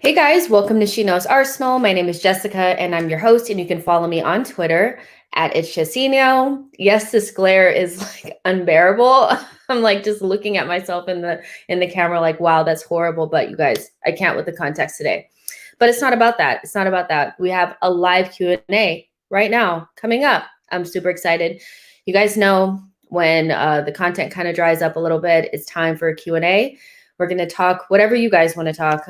Hey guys, welcome to SheKnowsArsenal. My name is Jessica and I'm your host, and you can follow me on Twitter at SheKnowsArsenal. Yes, this glare is like unbearable. I'm like just looking at myself in the camera like, wow, that's horrible. But you guys, I can't with the context today. But it's not about that. It's not about that. We have a live Q&A right now coming up. I'm super excited. You guys know when the content kind of dries up a little bit, it's time for a Q&A. We're going to talk whatever you guys want to talk.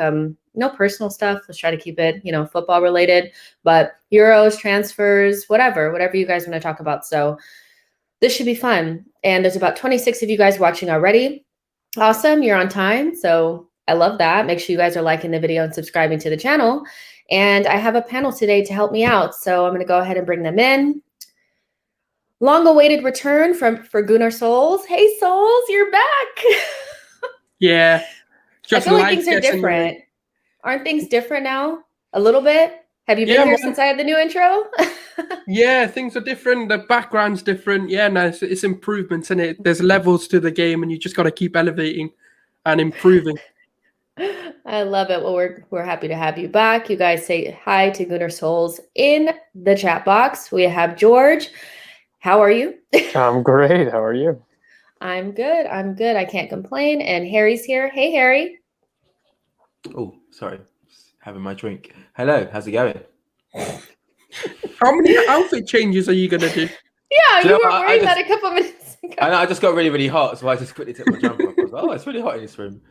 No personal stuff. Let's try to keep it, football related, but Euros, transfers, whatever you guys want to talk about. So this should be fun. And there's about 26 of you guys watching already. Awesome. You're on time. So I love that. Make sure you guys are liking the video and subscribing to the channel. And I have a panel today to help me out. So I'm going to go ahead and bring them in. Long awaited return for Gunnar Sulz. Hey, Sulz, you're back. Yeah. I feel like things are different. Aren't things different now? A little bit? Have you been here since I had the new intro? Yeah, things are different. The background's different. Yeah, no, it's improvements in it. There's levels to the game, and you just got to keep elevating and improving. I love it. Well, we're happy to have you back. You guys say hi to Gunnar Sulz in the chat box. We have George. How are you? I'm great. How are you? I'm good. I can't complain. And Harry's here. Hey, Harry. Oh, sorry. Just having my drink. Hello, how's it going? How many outfit changes are you going to do? Yeah, you were worried that a couple minutes ago. I know, I just got really, really hot, so I just quickly took my jumper off. I was like, oh, it's really hot in this room.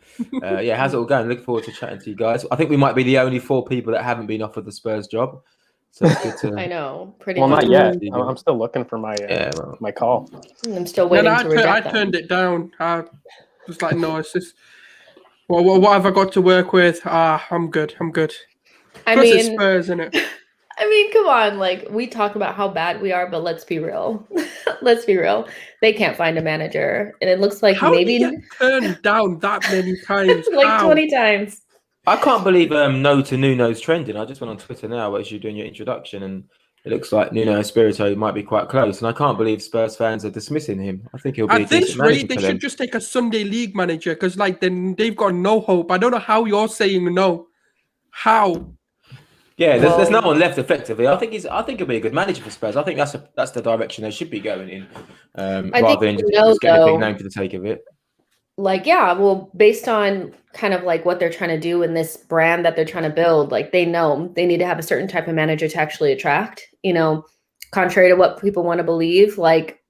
Yeah, how's it all going? Looking forward to chatting to you guys. I think we might be the only 4 people that haven't been offered the Spurs job. So it's good to... I know. Pretty well, much. not yet. I'm still looking for my my call. I'm still waiting to reject I turned it down. I was like, no, it's just... Well, what have I got to work with? I'm good. Plus it's Spurs, isn't it? I mean, come on. Like, we talk about how bad we are, but let's be real. Let's be real. They can't find a manager. And it looks like how maybe... do you get turned down that many times? Like 20 times. I can't believe no to Nuno's trending. I just went on Twitter now as you're doing your introduction, and it looks like Nuno Espirito might be quite close. And I can't believe Spurs fans are dismissing him. I think he'll be. At this rate, they should just take a Sunday League manager, because then they've got no hope. I don't know how you're saying no. How? Yeah, there's no one left effectively. I think he'll be a good manager for Spurs. I think that's the direction they should be going in, rather than just getting a big name for the sake of it. Like, yeah, well, based on kind of like what they're trying to do in this brand that they're trying to build, like they know they need to have a certain type of manager to actually attract, contrary to what people want to believe. Like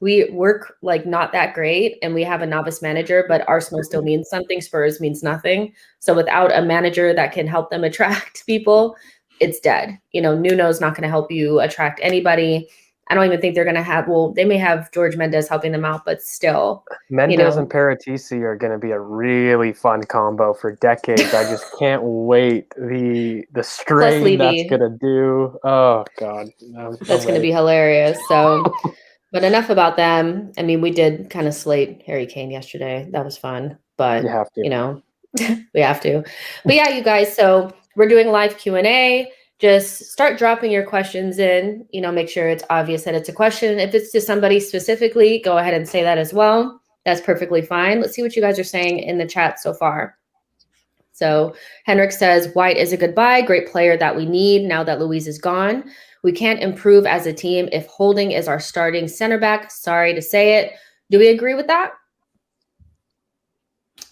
we work like not that great and we have a novice manager, but Arsenal still means something. Spurs means nothing. So without a manager that can help them attract people, it's dead. Nuno's not going to help you attract anybody. I don't even think they're going to have, they may have George Mendes helping them out, but still. Mendes and Paratici are going to be a really fun combo for decades. I just can't wait. The strain that's going to do. Oh, God. That's going to be hilarious. So, but enough about them. I mean, we did kind of slate Harry Kane yesterday. That was fun. But, you have to. We have to. But yeah, you guys, so we're doing live Q&A. Just start dropping your questions in, make sure it's obvious that it's a question. If it's to somebody specifically, go ahead and say that as well. That's perfectly fine. Let's see what you guys are saying in the chat so far. So Henrik says, White is a good buy, great player that we need now that Luiz is gone. We can't improve as a team if Holding is our starting center back. Sorry to say it. Do we agree with that?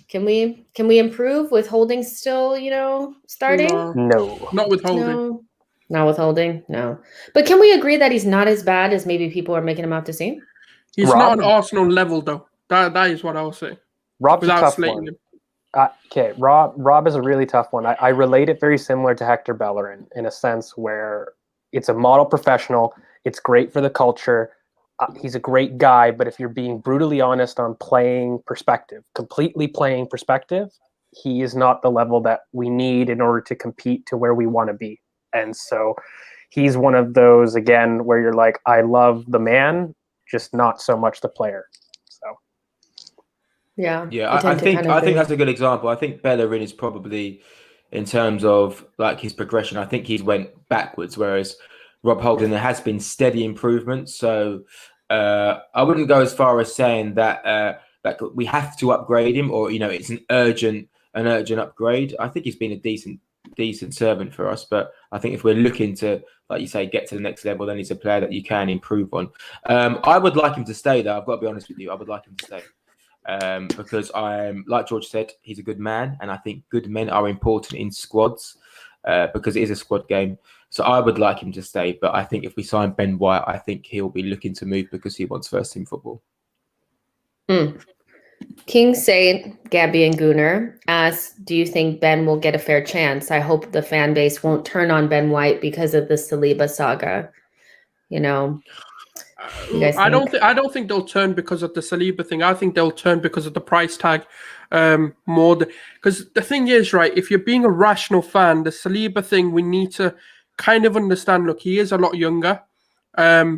Can we improve with Holding still, starting? No. Not with Holding. No. Not with Holding? No. But can we agree that he's not as bad as maybe people are making him out to seem? He's Rob? not on Arsenal level, though. That is what I'll say. Rob's a without tough slating one. him. Okay, Rob is a really tough one. I relate it very similar to Hector Bellerin in a sense where it's a model professional. It's great for the culture. He's a great guy, but if you're being brutally honest on completely playing perspective, he is not the level that we need in order to compete to where we want to be. And so he's one of those, again, where you're like, I love the man, just not so much the player. So. Yeah. I think that's a good example. I think Bellerin is probably, in terms of like his progression, I think he's went backwards, whereas Rob Holding, there has been steady improvement. So I wouldn't go as far as saying that we have to upgrade him, or it's an urgent upgrade. I think he's been a decent servant for us, but I think if we're looking to, like you say, get to the next level, then he's a player that you can improve on. I would like him to stay, though. I've got to be honest with you. I would like him to stay. Because like George said, he's a good man, and I think good men are important in squads because it is a squad game. So I would like him to stay, but I think if we sign Ben White, I think he'll be looking to move because he wants first team football. King Saint, Gabby and Gunnar asks, do you think Ben will get a fair chance? I hope the fan base won't turn on Ben White because of the Saliba saga. I don't think they'll turn because of the Saliba thing. I think they'll turn because of the price tag more. Because the thing is, right, if you're being a rational fan, the Saliba thing, we need to kind of understand, look, he is a lot younger.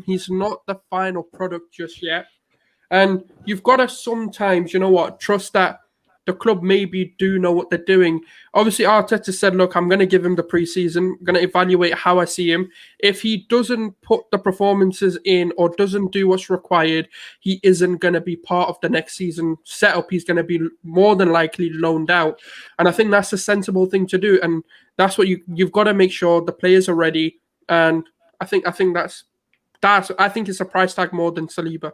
He's not the final product just yet. And you've got to sometimes, trust that the club maybe do know what they're doing. Obviously, Arteta said, look, I'm going to give him the preseason. I'm going to evaluate how I see him. If he doesn't put the performances in or doesn't do what's required, he isn't going to be part of the next season setup. He's going to be more than likely loaned out. And I think that's a sensible thing to do. And that's what you've got to make sure the players are ready. And I think it's a price tag more than Saliba.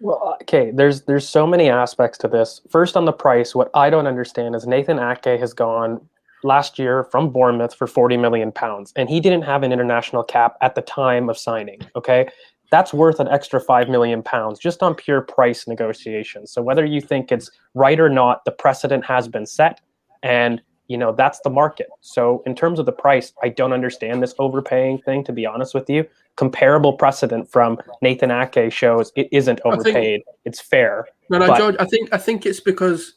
Well, okay, there's so many aspects to this. First, on the price, what I don't understand is Nathan Ake has gone last year from Bournemouth for £40 million, and he didn't have an international cap at the time of signing, okay? That's worth an extra £5 million just on pure price negotiations. So whether you think it's right or not, the precedent has been set, and that's the market. So in terms of the price, I don't understand this overpaying thing, to be honest with you. Comparable precedent from Nathan Ake shows it isn't overpaid. It's fair. No, George, I think it's because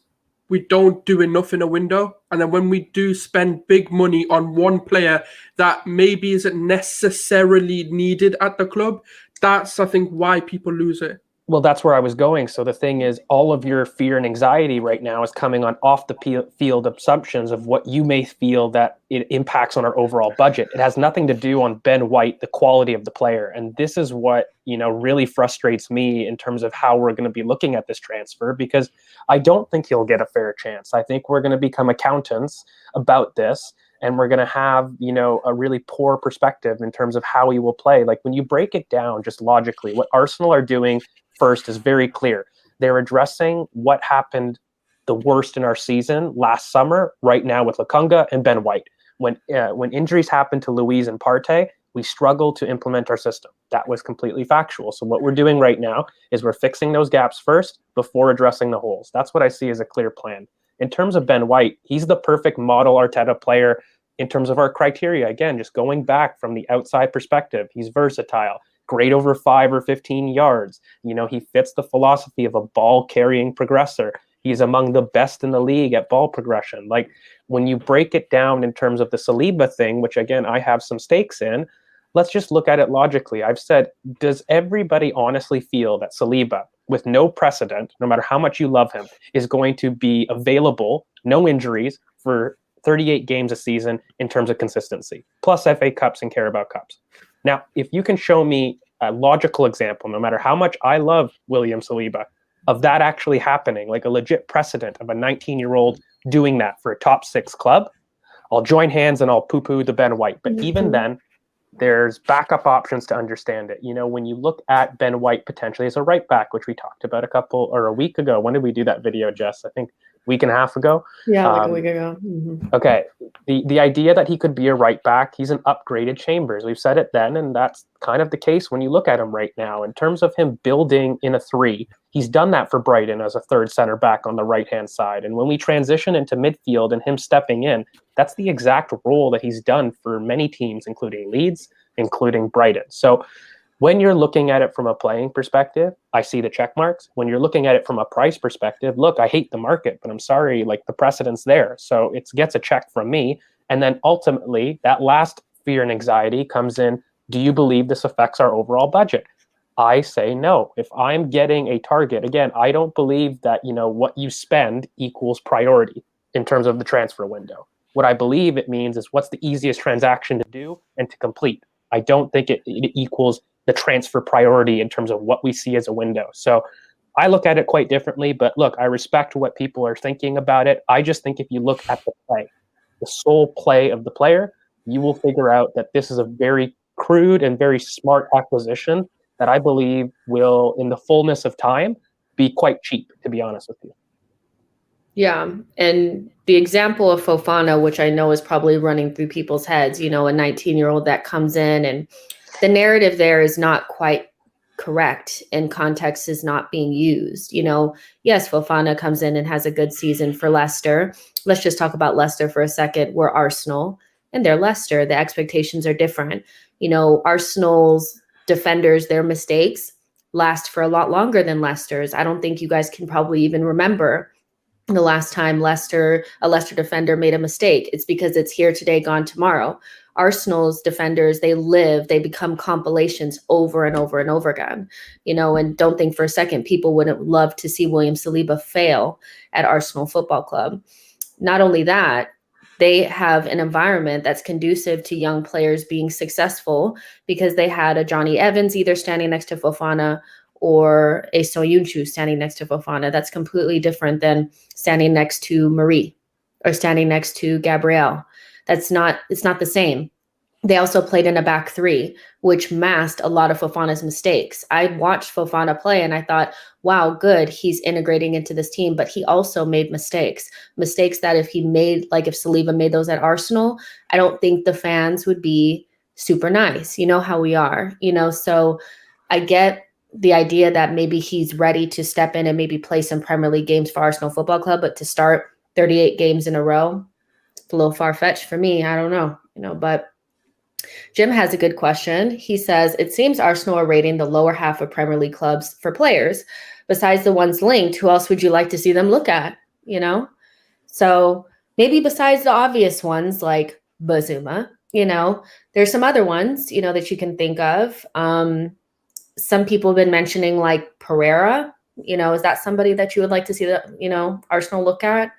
we don't do enough in a window. And then when we do spend big money on one player that maybe isn't necessarily needed at the club, that's, I think, why people lose it. Well, that's where I was going. So the thing is, all of your fear and anxiety right now is coming on off the field assumptions of what you may feel that it impacts on our overall budget. It has nothing to do on Ben White, the quality of the player. And this is what, really frustrates me in terms of how we're going to be looking at this transfer, because I don't think he'll get a fair chance. I think we're going to become accountants about this. And we're going to have, a really poor perspective in terms of how he will play. Like when you break it down just logically, what Arsenal are doing first is very clear. They're addressing what happened the worst in our season last summer, right now with Lokonga and Ben White. When injuries happened to Luiz and Partey, we struggled to implement our system. That was completely factual. So what we're doing right now is we're fixing those gaps first before addressing the holes. That's what I see as a clear plan. In terms of Ben White, he's the perfect model Arteta player in terms of our criteria. Again, just going back from the outside perspective, he's versatile, great over 5 or 15 yards. He fits the philosophy of a ball-carrying progressor. He's among the best in the league at ball progression. Like when you break it down in terms of the Saliba thing, which again, I have some stakes in, let's just look at it logically. I've said, does everybody honestly feel that Saliba, with no precedent, no matter how much you love him, is going to be available, no injuries, for 38 games a season in terms of consistency, plus FA Cups and Carabao Cups? Now, if you can show me a logical example, no matter how much I love William Saliba, of that actually happening, like a legit precedent of a 19-year-old doing that for a top 6 club, I'll join hands and I'll poo-poo the Ben White. But even then, there's backup options to understand it. When you look at Ben White potentially as a right back, which we talked about a week ago. When did we do that video, Jess? I think a week and a half ago. Yeah, like a week ago. Okay. The idea that he could be a right back, he's an upgraded Chambers. We've said it then, and that's kind of the case when you look at him right now. In terms of him building in a 3, he's done that for Brighton as a third center back on the right-hand side. And when we transition into midfield and him stepping in, that's the exact role that he's done for many teams, including Leeds, including Brighton. So when you're looking at it from a playing perspective, I see the check marks. When you're looking at it from a price perspective, look, I hate the market, but I'm sorry, like the precedent's there. So it gets a check from me. And then ultimately, that last fear and anxiety comes in, do you believe this affects our overall budget? I say no. If I'm getting a target, again, I don't believe that, what you spend equals priority in terms of the transfer window. What I believe it means is what's the easiest transaction to do and to complete. I don't think it equals the transfer priority in terms of what we see as a window. So I look at it quite differently, but look, I respect what people are thinking about it. I just think if you look at the play, the sole play of the player, you will figure out that this is a very crude and very smart acquisition that I believe will, in the fullness of time, be quite cheap, to be honest with you. Yeah. And the example of Fofana, which I know is probably running through people's heads, a 19-year-old that comes in, and the narrative there is not quite correct and context is not being used. Yes, Fofana comes in and has a good season for Leicester. Let's just talk about Leicester for a second. We're Arsenal and they're Leicester. The expectations are different. Arsenal's defenders, their mistakes last for a lot longer than Leicester's. I don't think you guys can probably even remember the last time a Leicester defender made a mistake. It's because it's here today, gone tomorrow. Arsenal's defenders, they become compilations over and over and over again, and don't think for a second people wouldn't love to see William Saliba fail at Arsenal Football Club. Not only that, they have an environment that's conducive to young players being successful because they had a Johnny Evans either standing next to Fofana or a Soyuncu standing next to Fofana. That's completely different than standing next to Marie or standing next to Gabrielle. It's not the same. They also played in a back 3, which masked a lot of Fofana's mistakes. I watched Fofana play and I thought, wow, good, he's integrating into this team, but he also made mistakes that if Saliba made those at Arsenal, I don't think the fans would be super nice. You know how we are, so I get the idea that maybe he's ready to step in and maybe play some Premier League games for Arsenal Football Club, but to start 38 games in a row, it's a little far-fetched for me. I don't know, but Jim has a good question. He says, it seems Arsenal are rating the lower half of Premier League clubs for players. Besides the ones linked, who else would you like to see them look at, So maybe besides the obvious ones like Bazuma, there's some other ones, that you can think of. Some people have been mentioning like Pereira, is that somebody that you would like to see Arsenal look at?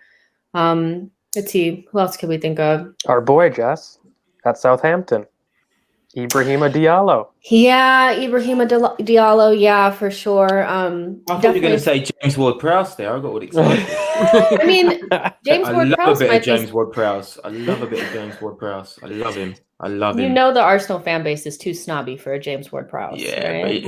Let's see, who else can we think of? Our boy, Jess, at Southampton. Ibrahima Diallo. Yeah, Ibrahima Diallo. Yeah, for sure. I thought you were going to say James Ward-Prowse there. I got all excited. I mean, James Ward-Prowse. I love a bit of James Ward-Prowse. I love a bit of James Ward-Prowse. I love him. The Arsenal fan base is too snobby for a James Ward-Prowse. Yeah, right?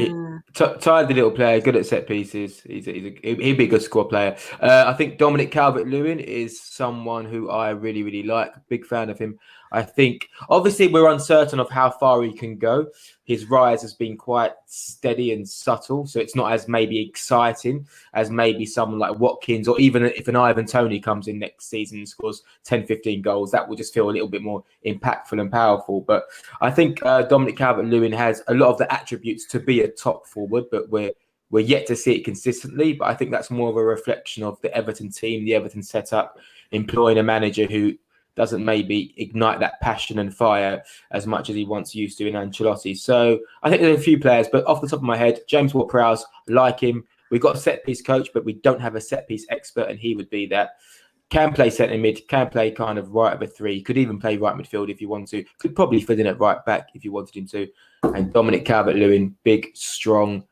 tidy little player, good at set pieces. He'd be a good squad player. I think Dominic Calvert-Lewin is someone who I really, really like. Big fan of him. I think, obviously, we're uncertain of how far he can go. His rise has been quite steady and subtle, so it's not as maybe exciting as maybe someone like Watkins, or even if an Ivan Toney comes in next season and scores 10, 15 goals, that will just feel a little bit more impactful and powerful. But I think Dominic Calvert-Lewin has a lot of the attributes to be a top forward, but we're yet to see it consistently. But I think that's more of a reflection of the Everton team, the Everton setup, employing a manager who doesn't maybe ignite that passion and fire as much as he once used to in Ancelotti. So I think there's a few players, but off the top of my head, James Ward-Prowse, like him. We've got a set-piece coach, but we don't have a set-piece expert, and he would be that. Can play centre mid, can play kind of right of a 3, could even play right midfield if you want to, could probably fit in at right back if you wanted him to. And Dominic Calvert-Lewin, big, strong,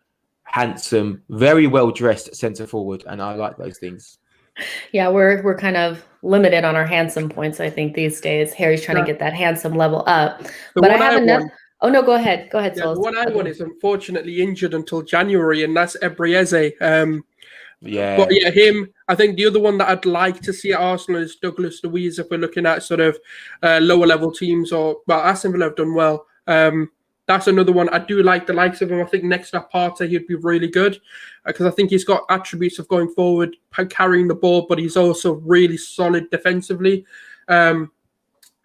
handsome, very well dressed centre forward, and I like those things. Yeah, we're kind of limited on our handsome points, I think, these days. Harry's trying to get that handsome level up. But I have enough. Oh no, go ahead. Go ahead, Yeah, Sulz. the one I want is unfortunately injured until January, and that's Ebrieze. Yeah. But yeah, him. I think the other one that I'd like to see at Arsenal is Douglas Luiz. If we're looking at sort of lower level teams, Aston Villa have done well. That's another one. I do like the likes of him. I think next to Partey, he'd be really good because I think he's got attributes of going forward, carrying the ball, but he's also really solid defensively. I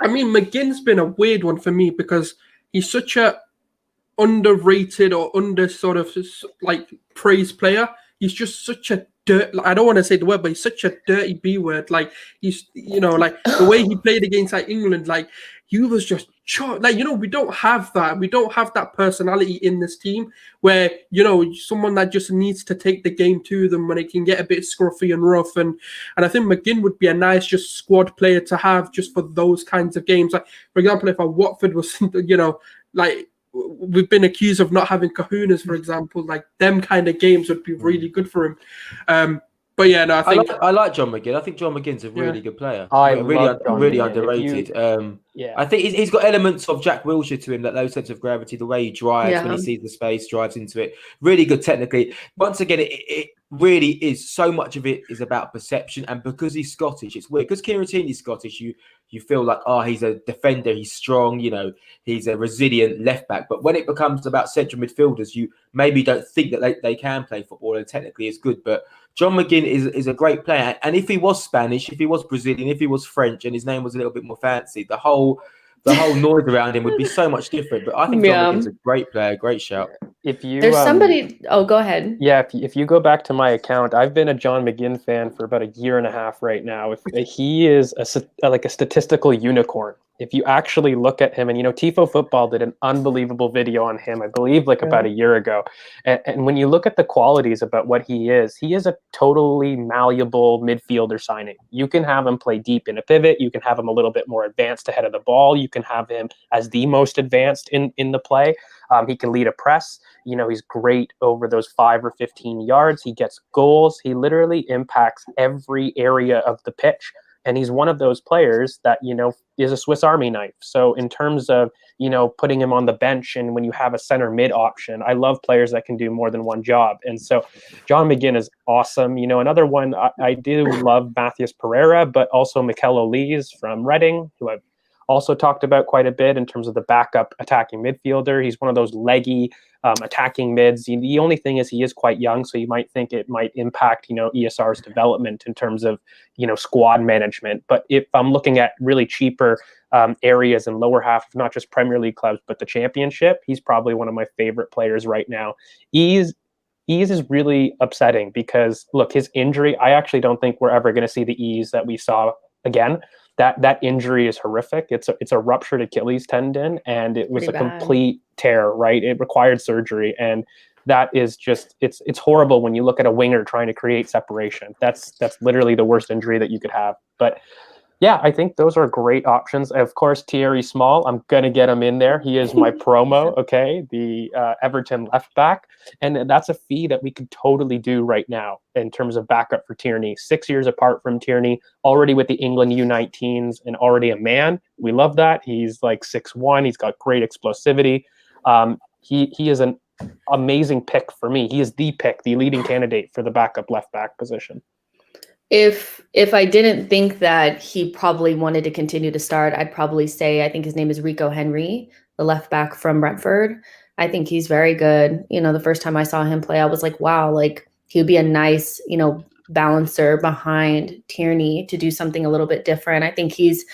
mean, McGinn's been a weird one for me because he's such a underrated or under sort of like praised player. He's just such a I don't want to say the word, but he's such a dirty B word. Like he's, like the way he played against like England, like he was just like, we don't have that. We don't have that personality in this team where, someone that just needs to take the game to them when it can get a bit scruffy and rough. And I think McGinn would be a nice just squad player to have just for those kinds of games. Like, for example, if a Watford was, like we've been accused of not having kahunas, for example, like them kind of games would be really good for him. But yeah, no, I like John McGinn. I think John McGinn's a really good player. Really underrated. I think he's got elements of Jack Wilshere to him, that low sense of gravity, the way he drives when he sees the space, drives into it. Really good technically. Once again, it really is, so much of it is about perception, and because he's Scottish, it's weird. Because Kieran Scottish, you feel like, he's a defender, he's strong, he's a resilient left back. But when it becomes about central midfielders, you maybe don't think that they can play football and technically is good. But John McGinn is a great player. And if he was Spanish, if he was Brazilian, if he was French, and his name was a little bit more fancy, the whole noise around him would be so much different. But I think John McGinn's a great player, great shout. There's somebody. Oh, go ahead. Yeah, if you go back to my account, I've been a John McGinn fan for about a year and a half right now. He is like a statistical unicorn. If you actually look at him, and Tifo Football did an unbelievable video on him, I believe, about a year ago. And when you look at the qualities about what he is a totally malleable midfielder signing. You can have him play deep in a pivot. You can have him a little bit more advanced ahead of the ball. You can have him as the most advanced in the play. He can lead a press. He's great over those 5 or 15 yards. He gets goals. He literally impacts every area of the pitch. And he's one of those players that, is a Swiss Army knife. So in terms of, putting him on the bench, and when you have a center mid option, I love players that can do more than one job. And so John McGinn is awesome. Another one, I do love Matthias Pereira, but also Mikel Olise from Reading, who I've also talked about quite a bit in terms of the backup attacking midfielder. He's one of those leggy attacking mids. The only thing is he is quite young, so you might think it might impact, ESR's development in terms of, squad management. But if I'm looking at really cheaper areas in lower half of not just Premier League clubs, but the Championship, he's probably one of my favorite players right now. Ease is really upsetting because, look, his injury, I actually don't think we're ever going to see the Ease that we saw again. That injury is horrific. It's a ruptured Achilles tendon, and it was complete tear, right? It required surgery, and that is just it's horrible when you look at a winger trying to create separation. That's literally the worst injury that you could have. But yeah, I think those are great options. Of course, Thierry Small, I'm going to get him in there. He is my promo, okay? The Everton left back. And that's a fee that we could totally do right now in terms of backup for Tierney. 6 years apart from Tierney, already with the England U19s and already a man. We love that. He's like 6'1". He's got great explosivity. He is an amazing pick for me. He is the pick, the leading candidate for the backup left back position. If I didn't think that he probably wanted to continue to start, I'd probably say I think his name is Rico Henry, the left back from Brentford. I think he's very good. The first time I saw him play, I was like, wow, like he would be a nice, balancer behind Tierney to do something a little bit different. I think he's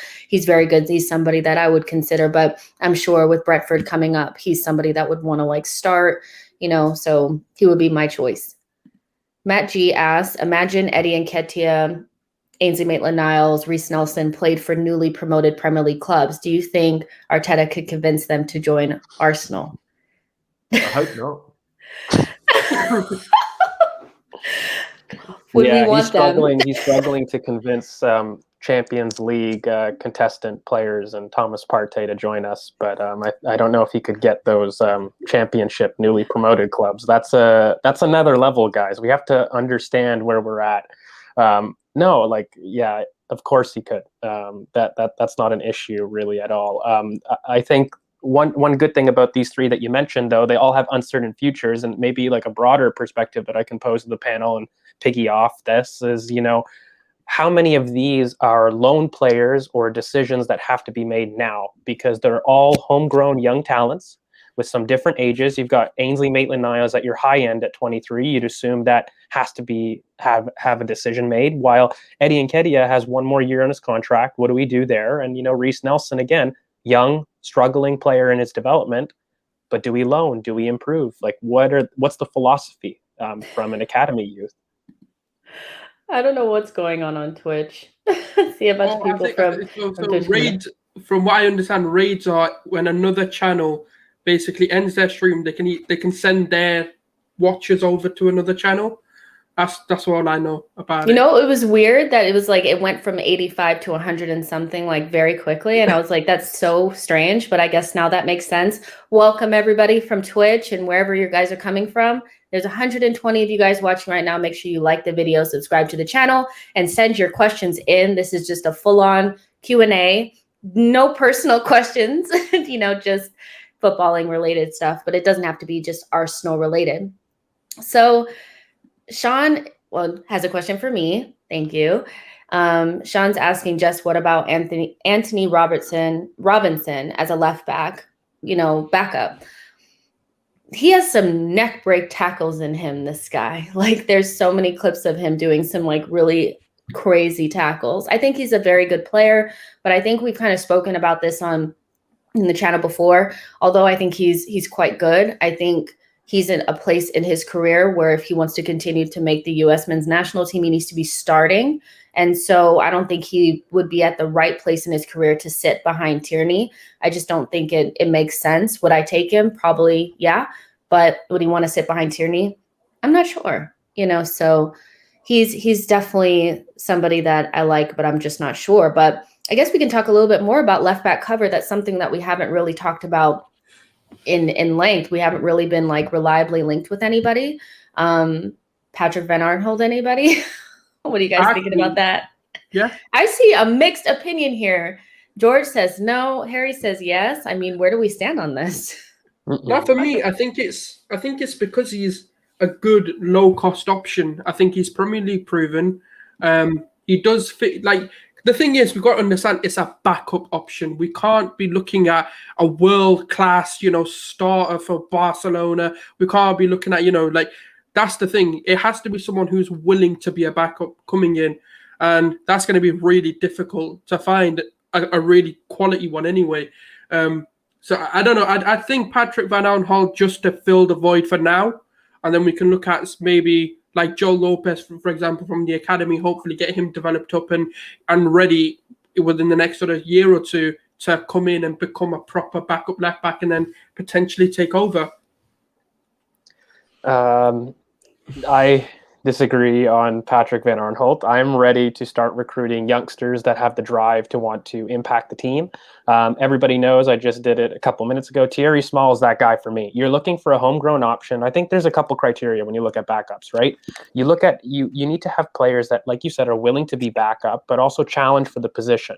very good. He's somebody that I would consider, but I'm sure with Brentford coming up, he's somebody that would want to like start, so he would be my choice. Matt G asks, imagine Eddie Nketiah, Ainsley Maitland-Niles, Reece Nelson played for newly promoted Premier League clubs. Do you think Arteta could convince them to join Arsenal? I hope not. Would we want he's struggling to convince Champions League contestant players and Thomas Partey to join us, but I don't know if he could get those championship newly promoted clubs. That's another level, guys. We have to understand where we're at. No, like, yeah, of course he could. That's not an issue really at all. I think one good thing about these three that you mentioned, though, they all have uncertain futures, and maybe like a broader perspective that I can pose to the panel and piggy off this is, how many of these are loan players or decisions that have to be made now? Because they're all homegrown young talents with some different ages. You've got Ainsley Maitland-Niles at your high end at 23. You'd assume that has to have a decision made, while Eddie Nketiah has one more year on his contract. What do we do there? And, Reece Nelson, again, young, struggling player in his development, but do we loan? Do we improve? Like, what's the philosophy from an academy youth? I don't know what's going on Twitch. See a bunch of people from Twitch. Raids, from what I understand, raids are when another channel basically ends their stream. They can send their watchers over to another channel. That's all I know about it. It was weird that it was like it went from 85 to 100 and something like very quickly, and I was like, that's so strange. But I guess now that makes sense. Welcome everybody from Twitch and wherever you guys are coming from. There's 120 of you guys watching right now. Make sure you like the video, subscribe to the channel, and send your questions in. This is just a full-on Q&A. No personal questions, just footballing related stuff, but it doesn't have to be just Arsenal related. So Sean has a question for me. Thank you. Sean's asking, just what about Anthony Robinson as a left back, backup? He has some neck break tackles in him, this guy. Like, there's so many clips of him doing some like really crazy tackles. I think he's a very good player, but I think we've kind of spoken about this in the channel before. Although I think he's quite good. I think he's in a place in his career where if he wants to continue to make the U.S. men's national team, he needs to be starting. And so I don't think he would be at the right place in his career to sit behind Tierney. I just don't think it makes sense. Would I take him? Probably, yeah. But would he want to sit behind Tierney? I'm not sure, so he's definitely somebody that I like, but I'm just not sure. But I guess we can talk a little bit more about left back cover. That's something that we haven't really talked about in length. We haven't really been like reliably linked with anybody. Patrick Van Arnhold, anybody? What are you guys thinking about that? Yeah. I see a mixed opinion here. George says no. Harry says yes. I mean, where do we stand on this? Not for me. I think it's because he's a good low cost option. I think he's Premier League proven. He does fit. Like, the thing is, we've got to understand it's a backup option. We can't be looking at a world class, starter for Barcelona. We can't be looking at, that's the thing. It has to be someone who's willing to be a backup coming in, and that's going to be really difficult to find a really quality one anyway. So I don't know. I think Patrick Van Aanholt just to fill the void for now, and then we can look at maybe like Joe Lopez, for example, from the academy. Hopefully, get him developed up and ready within the next sort of year or two to come in and become a proper backup left back, and then potentially take over. I disagree on Patrick Van Aanholt. I'm ready to start recruiting youngsters that have the drive to want to impact the team. Everybody knows, I just did it a couple minutes ago, Thierry Small is that guy for me. You're looking for a homegrown option. I think there's a couple criteria when you look at backups, right? You look at, you need to have players that, like you said, are willing to be backup, but also challenge for the position.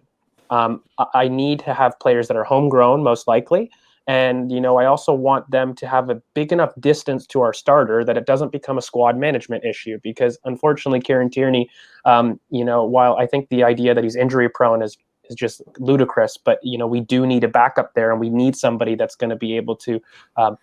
I need to have players that are homegrown, most likely. And, I also want them to have a big enough distance to our starter that it doesn't become a squad management issue. Because unfortunately, Kieran Tierney, while I think the idea that he's injury prone is just ludicrous, but, we do need a backup there, and we need somebody that's going to be able to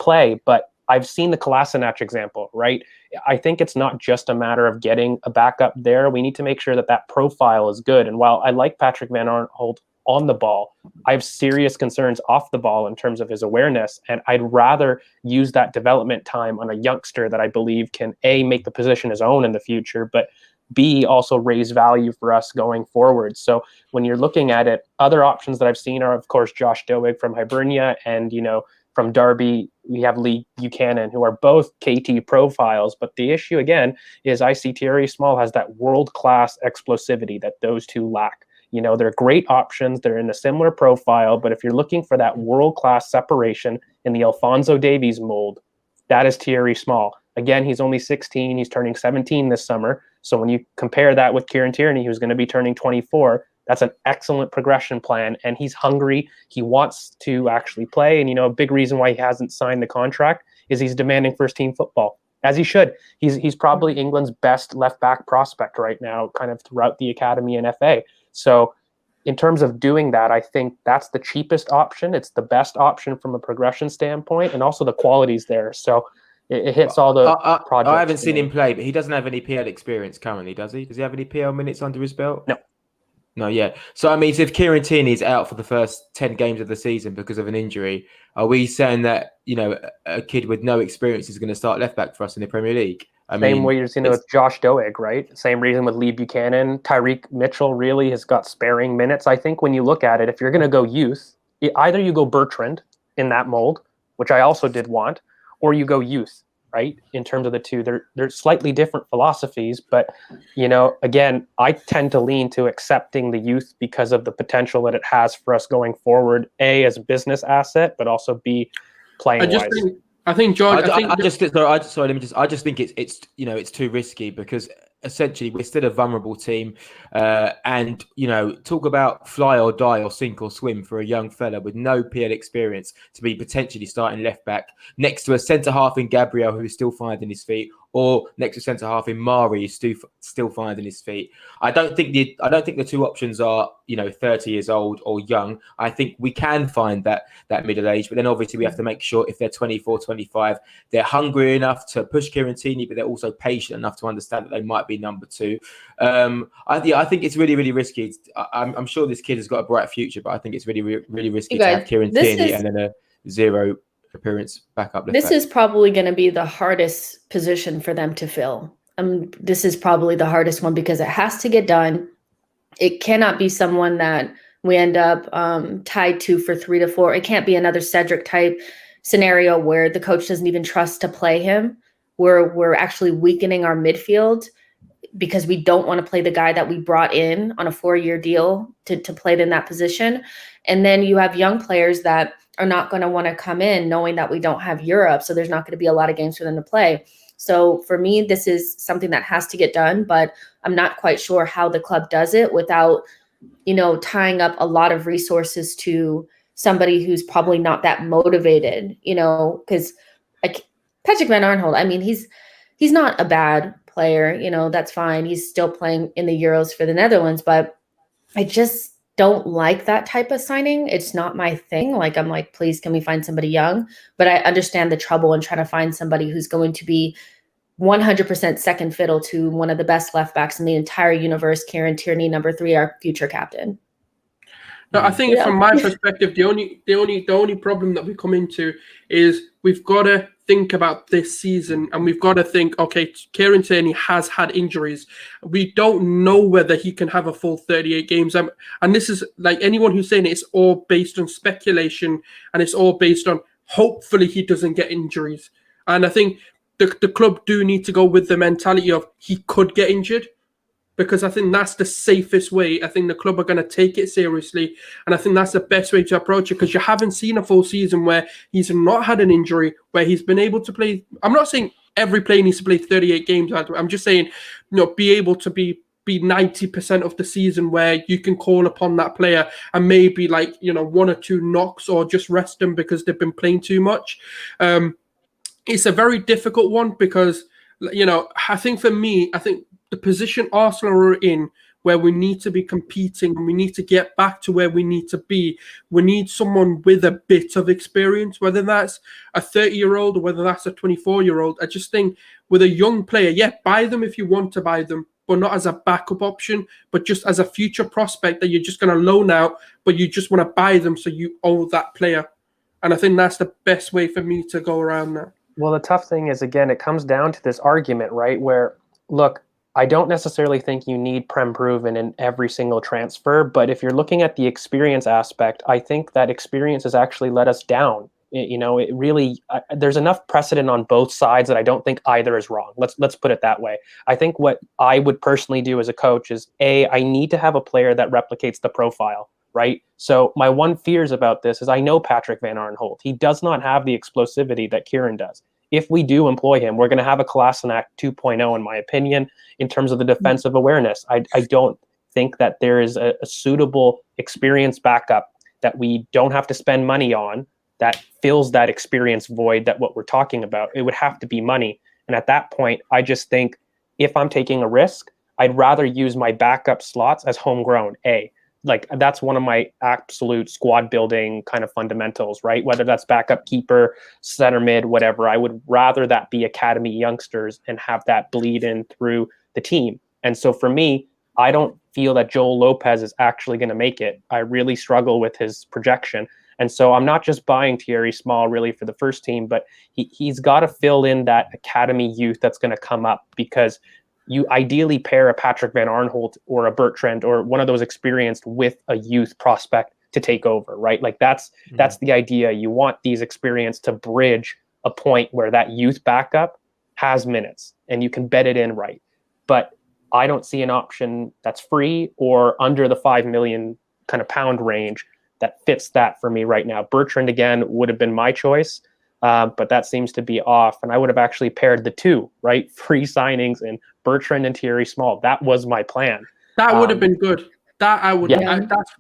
play. But I've seen the Kolasinac example, right? I think it's not just a matter of getting a backup there. We need to make sure that profile is good. And while I like Patrick Van Aanholt on the ball, I have serious concerns off the ball in terms of his awareness, and I'd rather use that development time on a youngster that I believe can A, make the position his own in the future, but B, also raise value for us going forward. So when you're looking at it, other options that I've seen are, of course, Josh Doig from Hibernia, and from Derby, we have Lee Buchanan, who are both KT profiles. But the issue, again, is I see Thierry Small has that world-class explosivity that those two lack. You know, they're great options. They're in a similar profile, but if you're looking for that world-class separation in the Alphonso Davies mold, that is Thierry Small. Again, he's only 16. He's turning 17 this summer. So when you compare that with Kieran Tierney, who's going to be turning 24, that's an excellent progression plan. And he's hungry. He wants to actually play. And, you know, a big reason why he hasn't signed the contract is he's demanding first-team football, as he should. He's probably England's best left-back prospect right now, kind of throughout the academy and FA. So in terms of doing that, I think that's the cheapest option. It's the best option from a progression standpoint, and also the quality's there. So it hits all the projects. I haven't seen him play, but he doesn't have any PL experience currently, does he? Does he have any PL minutes under his belt? No. No, yeah. So, I mean, if Kieran Tierney is out for the first 10 games of the season because of an injury, are we saying that, you know, a kid with no experience is going to start left back for us in the Premier League? Same way you're seeing it with Josh Doeg, right? Same reason with Lee Buchanan. Tyreek Mitchell really has got sparing minutes. I think when you look at it, if you're going to go youth, either you go Bertrand in that mold, which I also did want, or you go youth, right? In terms of the two, they're slightly different philosophies, but, you know, again, I tend to lean to accepting the youth because of the potential that it has for us going forward, A, as a business asset, but also B, playing wise. I think, George. I just think it's you know, it's too risky because essentially we're still a vulnerable team, and you know, talk about fly or die or sink or swim for a young fella with no PL experience to be potentially starting left back next to a centre half in Gabriel who is still finding his feet, or next to centre half in Mari who's still finding his feet. I don't think the two options are, you know, 30 years old or young. I think we can find that middle age, but then obviously we have to make sure if they're 24, 25, they're hungry enough to push Kieran Tierney, but they're also patient enough to understand that they might be number two. I think it's really, really risky. I'm sure this kid has got a bright future, but I think it's really, really risky to have Kieran Tierney and then a zero appearance backup. This is probably going to be the hardest position for them to fill. This is probably the hardest one because it has to get done. It cannot be someone that we end up tied to for 3 to 4. It can't be another Cedric type scenario where the coach doesn't even trust to play him. We're actually weakening our midfield because we don't want to play the guy that we brought in on a 4-year deal to play in that position. And then you have young players that are not going to want to come in knowing that we don't have Europe. So there's not going to be a lot of games for them to play. So for me, this is something that has to get done, but I'm not quite sure how the club does it without, you know, tying up a lot of resources to somebody who's probably not that motivated, you know, because like Patrick Van Arnhold, I mean, he's not a bad player, you know, that's fine. He's still playing in the Euros for the Netherlands, but I just don't like that type of signing. It's not my thing. Like, I'm like, please, can we find somebody young? But I understand the trouble in trying to find somebody who's going to be 100% second fiddle to one of the best left backs in the entire universe, Kieran Tierney, number 3, our future captain. No, I think from my perspective, the only problem that we come into is we've got to think about this season and we've got to think, okay, Kieran Tierney has had injuries. We don't know whether he can have a full 38 games. And this is like anyone who's saying it's all based on speculation and it's all based on hopefully he doesn't get injuries. And I think the club do need to go with the mentality of he could get injured, because I think that's the safest way. I think the club are going to take it seriously. And I think that's the best way to approach it, because you haven't seen a full season where he's not had an injury, where he's been able to play. I'm not saying every player needs to play 38 games. I'm just saying, you know, be able to be 90% of the season where you can call upon that player and maybe like, you know, 1 or 2 knocks or just rest them because they've been playing too much. It's a very difficult one because, you know, I think for me, the position Arsenal are in, where we need to be competing and we need to get back to where we need to be, we need someone with a bit of experience, whether that's a 30-year-old or whether that's a 24-year-old. I just think with a young player, yeah, buy them if you want to buy them, but not as a backup option, but just as a future prospect that you're just going to loan out, but you just want to buy them so you own that player. And I think that's the best way for me to go around that. Well, the tough thing is, again, it comes down to this argument, right, where, look, I don't necessarily think you need Prem proven in every single transfer, but if you're looking at the experience aspect, I think that experience has actually let us down It really there's enough precedent on both sides that I don't think either is wrong. Let's put it that way. I think what I would personally do as a coach is I need to have a player that replicates the profile, right? So my one fears about this is I know Patrick Van Arnholt. He does not have the explosivity that Kieran does. If we do employ him, we're going to have a Kolasinac 2.0, in my opinion, in terms of the defensive awareness. I don't think that there is a suitable experienced backup that we don't have to spend money on that fills that experience void that what we're talking about. It would have to be money. And at that point, I just think if I'm taking a risk, I'd rather use my backup slots as homegrown. Like that's one of my absolute squad building kind of fundamentals, right? Whether that's backup keeper, center mid, whatever, I would rather that be academy youngsters and have that bleed in through the team. And so for me, I don't feel that Joel Lopez is actually going to make it. I really struggle with his projection. And so I'm not just buying Thierry Small really for the first team, but he's got to fill in that academy youth that's going to come up, because you ideally pair a Patrick Van Arnholt or a Bertrand or one of those experienced with a youth prospect to take over, right? Like that's the idea. You want these experienced to bridge a point where that youth backup has minutes and you can bet it in right. But I don't see an option that's free or under the 5 million kind of pound range that fits that for me right now. Bertrand, again, would have been my choice, but that seems to be off. And I would have actually paired the two, right? Free signings and Bertrand and Thierry Small. That was my plan. That would have been good. That's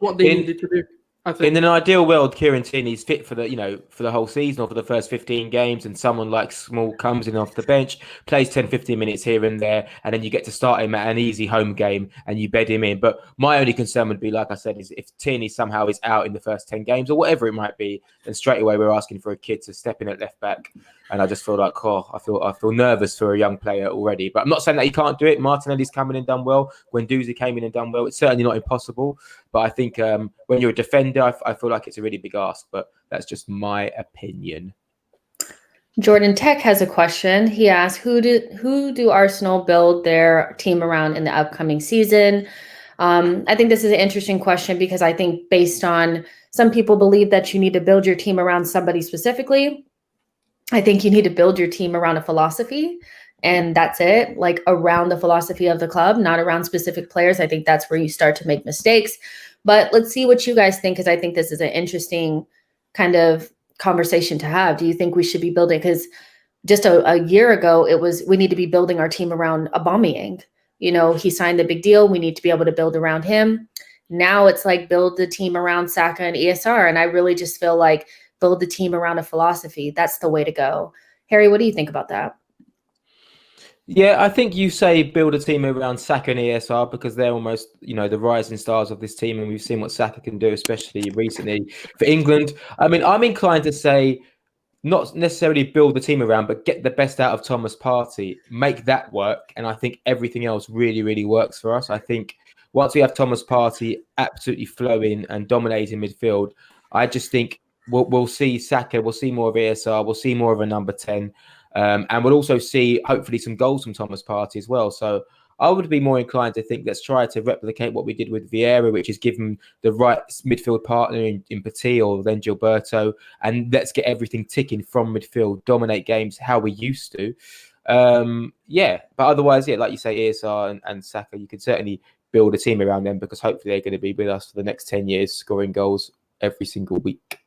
what they needed to do. I think. In an ideal world, Kieran Tierney's fit for the whole season or for the first 15 games, and someone like Small comes in off the bench, plays 10, 15 minutes here and there, and then you get to start him at an easy home game and you bed him in. But my only concern would be, like I said, is if Tierney somehow is out in the first 10 games or whatever it might be, then straight away we're asking for a kid to step in at left back. And I just feel like, I feel nervous for a young player already. But I'm not saying that he can't do it. Martinelli's come in and done well. Guendouzi came in and done well. It's certainly not impossible. But I think when you're a defender, I feel like it's a really big ask. But that's just my opinion. Jordan Tech has a question. He asks, who do Arsenal build their team around in the upcoming season? I think this is an interesting question because I think based on some people believe that you need to build your team around somebody specifically. I think you need to build your team around a philosophy, and that's it, like around the philosophy of the club, not around specific players. I think that's where you start to make mistakes. But let's see what you guys think, because I think this is an interesting kind of conversation to have. Do you think we should be building? Because just a year ago, it was we need to be building our team around Aubameyang. He signed the big deal. We need to be able to build around him. Now it's like build the team around Saka and ESR. And I really just feel like build the team around a philosophy. That's the way to go. Harry, what do you think about that? Yeah, I think you say build a team around Saka and ESR because they're almost, the rising stars of this team. And we've seen what Saka can do, especially recently for England. I mean, I'm inclined to say not necessarily build the team around, but get the best out of Thomas Partey, make that work. And I think everything else really, really works for us. I think once we have Thomas Partey absolutely flowing and dominating midfield, I just think we'll see Saka, we'll see more of ESR, we'll see more of a number 10. And we'll also see, hopefully, some goals from Thomas Partey as well. So I would be more inclined to think let's try to replicate what we did with Vieira, which is give him the right midfield partner in Petit or then Gilberto, and let's get everything ticking from midfield, dominate games how we used to. But otherwise, like you say, ESR and Saka, you can certainly build a team around them because hopefully they're going to be with us for the next 10 years, scoring goals every single week.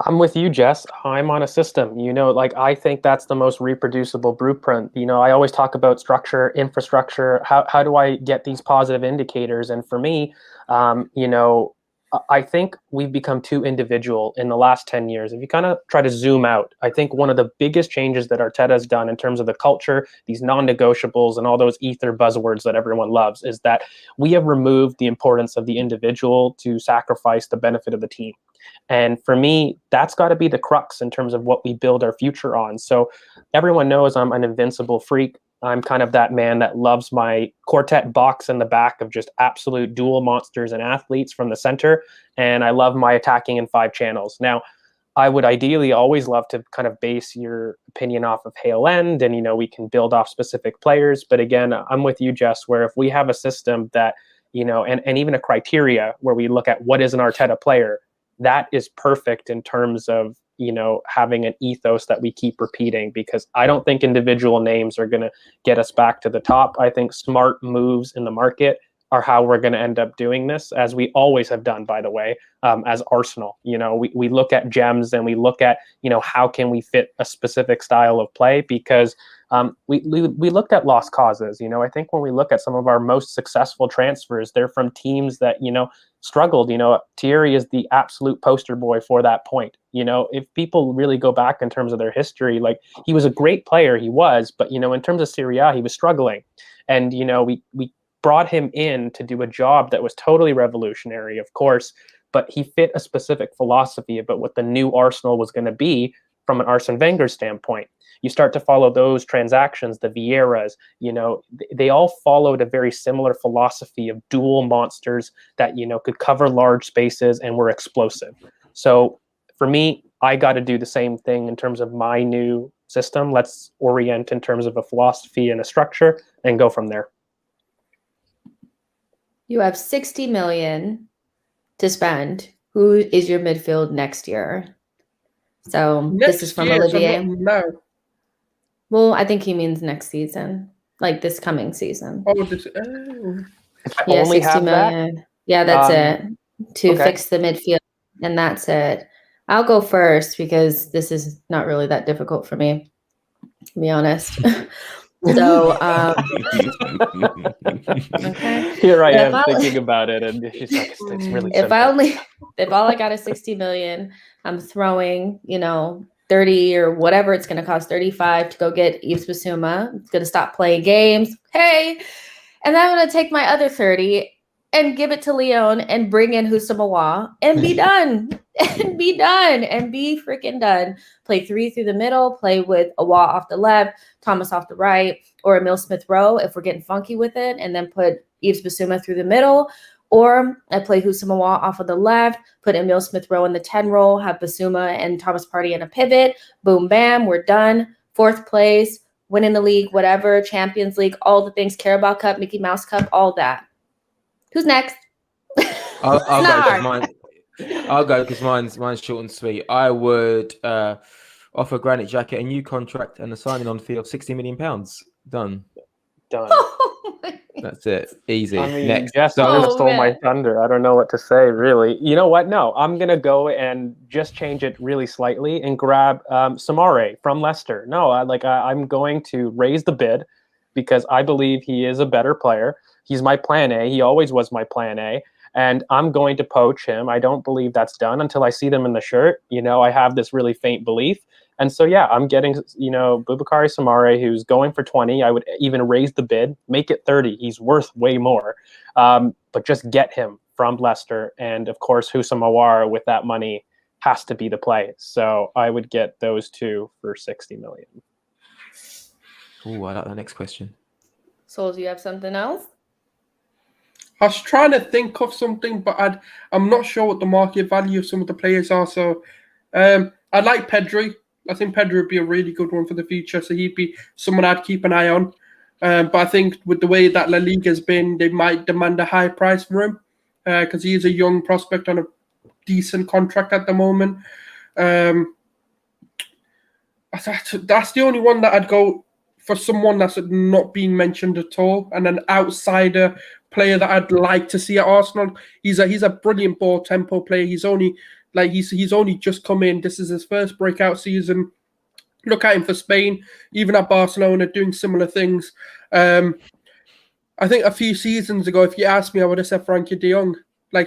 I'm with you, Jess. I'm on a system, I think that's the most reproducible blueprint. I always talk about structure, infrastructure. How do I get these positive indicators? And for me, I think we've become too individual in the last 10 years. If you kind of try to zoom out, I think one of the biggest changes that Arteta has done in terms of the culture, these non-negotiables and all those ether buzzwords that everyone loves, is that we have removed the importance of the individual to sacrifice the benefit of the team. And for me, that's got to be the crux in terms of what we build our future on. So everyone knows I'm an invincible freak. I'm kind of that man that loves my quartet box in the back of just absolute dual monsters and athletes from the center. And I love my attacking in 5 channels. Now, I would ideally always love to kind of base your opinion off of Hale End and, we can build off specific players. But again, I'm with you, Jess, where if we have a system that, and even a criteria where we look at what is an Arteta player, that is perfect in terms of having an ethos that we keep repeating, because I don't think individual names are going to get us back to the top. I think smart moves in the market are how we're going to end up doing this, as we always have done, by the way, as Arsenal. We look at gems and we look at, how can we fit a specific style of play, because we looked at lost causes. I think when we look at some of our most successful transfers, they're from teams that, struggled. Thierry is the absolute poster boy for that point. If people really go back in terms of their history, like, he was a great player, he was, but, in terms of Serie A, he was struggling. And, we brought him in to do a job that was totally revolutionary, of course, but he fit a specific philosophy about what the new Arsenal was going to be from an Arsene Wenger standpoint. You start to follow those transactions, the Vieiras, they all followed a very similar philosophy of dual monsters that, could cover large spaces and were explosive. So for me, I got to do the same thing in terms of my new system. Let's orient in terms of a philosophy and a structure and go from there. You have 60 million to spend. Who is your midfield next year? So this is from Olivier. No. Well, I think he means next season, like this coming season. Yeah, only 60 have million. that? Yeah, that's it. To fix the midfield, and that's it. I'll go first because this is not really that difficult for me, to be honest. So, okay. Here I am thinking about it, and she's like, it's really simple. If all I got is 60 million, I'm throwing, 30 or whatever it's going to cost, 35 to go get Yves Bissouma. It's going to stop playing games. Hey, and then I'm going to take my other 30 and give it to Leon and bring in Husamawa and be done and be freaking done. Play 3 through the middle, play with Awa off the left, Thomas off the right, or Emile Smith-Rowe if we're getting funky with it, and then put Yves Bissouma through the middle. Or I play Husamawa off of the left, put Emile Smith-Rowe in the 10 role, have Bissouma and Thomas Partey in a pivot. Boom, bam, we're done. 4th place, winning the league, whatever, Champions League, all the things, Carabao Cup, Mickey Mouse Cup, all that. Who's next? I'll go because mine's short and sweet. I would offer Granit Xhaka a new contract and a signing on fee of £60 million. Done. That's it. Easy. I mean, next. Jess stole my thunder. I don't know what to say, really. You know what? No, I'm going to go and just change it really slightly and grab Samare from Leicester. No, I'm going to raise the bid because I believe he is a better player. He's my plan A. He always was my plan A. And I'm going to poach him. I don't believe that's done until I see them in the shirt. I have this really faint belief. And so, yeah, I'm getting, Boubakary Samare, who's going for 20. I would even raise the bid, make it 30. He's worth way more. But just get him from Leicester. And, of course, Houssam Aouar with that money has to be the play. So I would get those two for 60 million. Oh, I like the next question. Sulz, do you have something else? I was trying to think of something, but I'm not sure what the market value of some of the players are. So I like Pedri. I think Pedri would be a really good one for the future. So he'd be someone I'd keep an eye on. But I think with the way that La Liga has been, they might demand a high price for him because he is a young prospect on a decent contract at the moment. That's the only one that I'd go for, someone that's not being mentioned at all, and an outsider player that I'd like to see at Arsenal. He's a brilliant ball tempo player. He's only just come in. This is his first breakout season. Look at him for Spain, even at Barcelona, doing similar things. I think a few seasons ago, if you asked me, I would have said Frankie de Jong.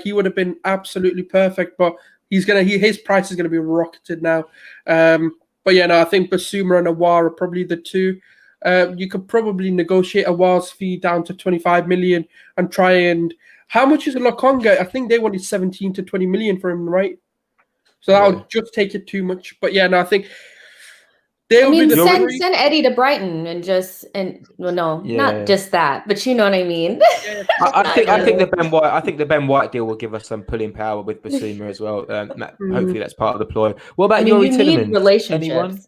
He would have been absolutely perfect, but his price is gonna be rocketed now. But yeah, no, I think Bissouma and Aouar are probably the two. You could probably negotiate Aouar's fee down to 25 million and try and. How much is Lokonga? I think they wanted 17 to 20 million for him, right? So that would just take it too much. But yeah, no, I think send Eddie to Brighton not just that, but you know what I mean. I think the Ben White deal will give us some pulling power with Bissouma as well. Hopefully that's part of the ploy. What about Yuri Tielemans? Relationships. Anyone?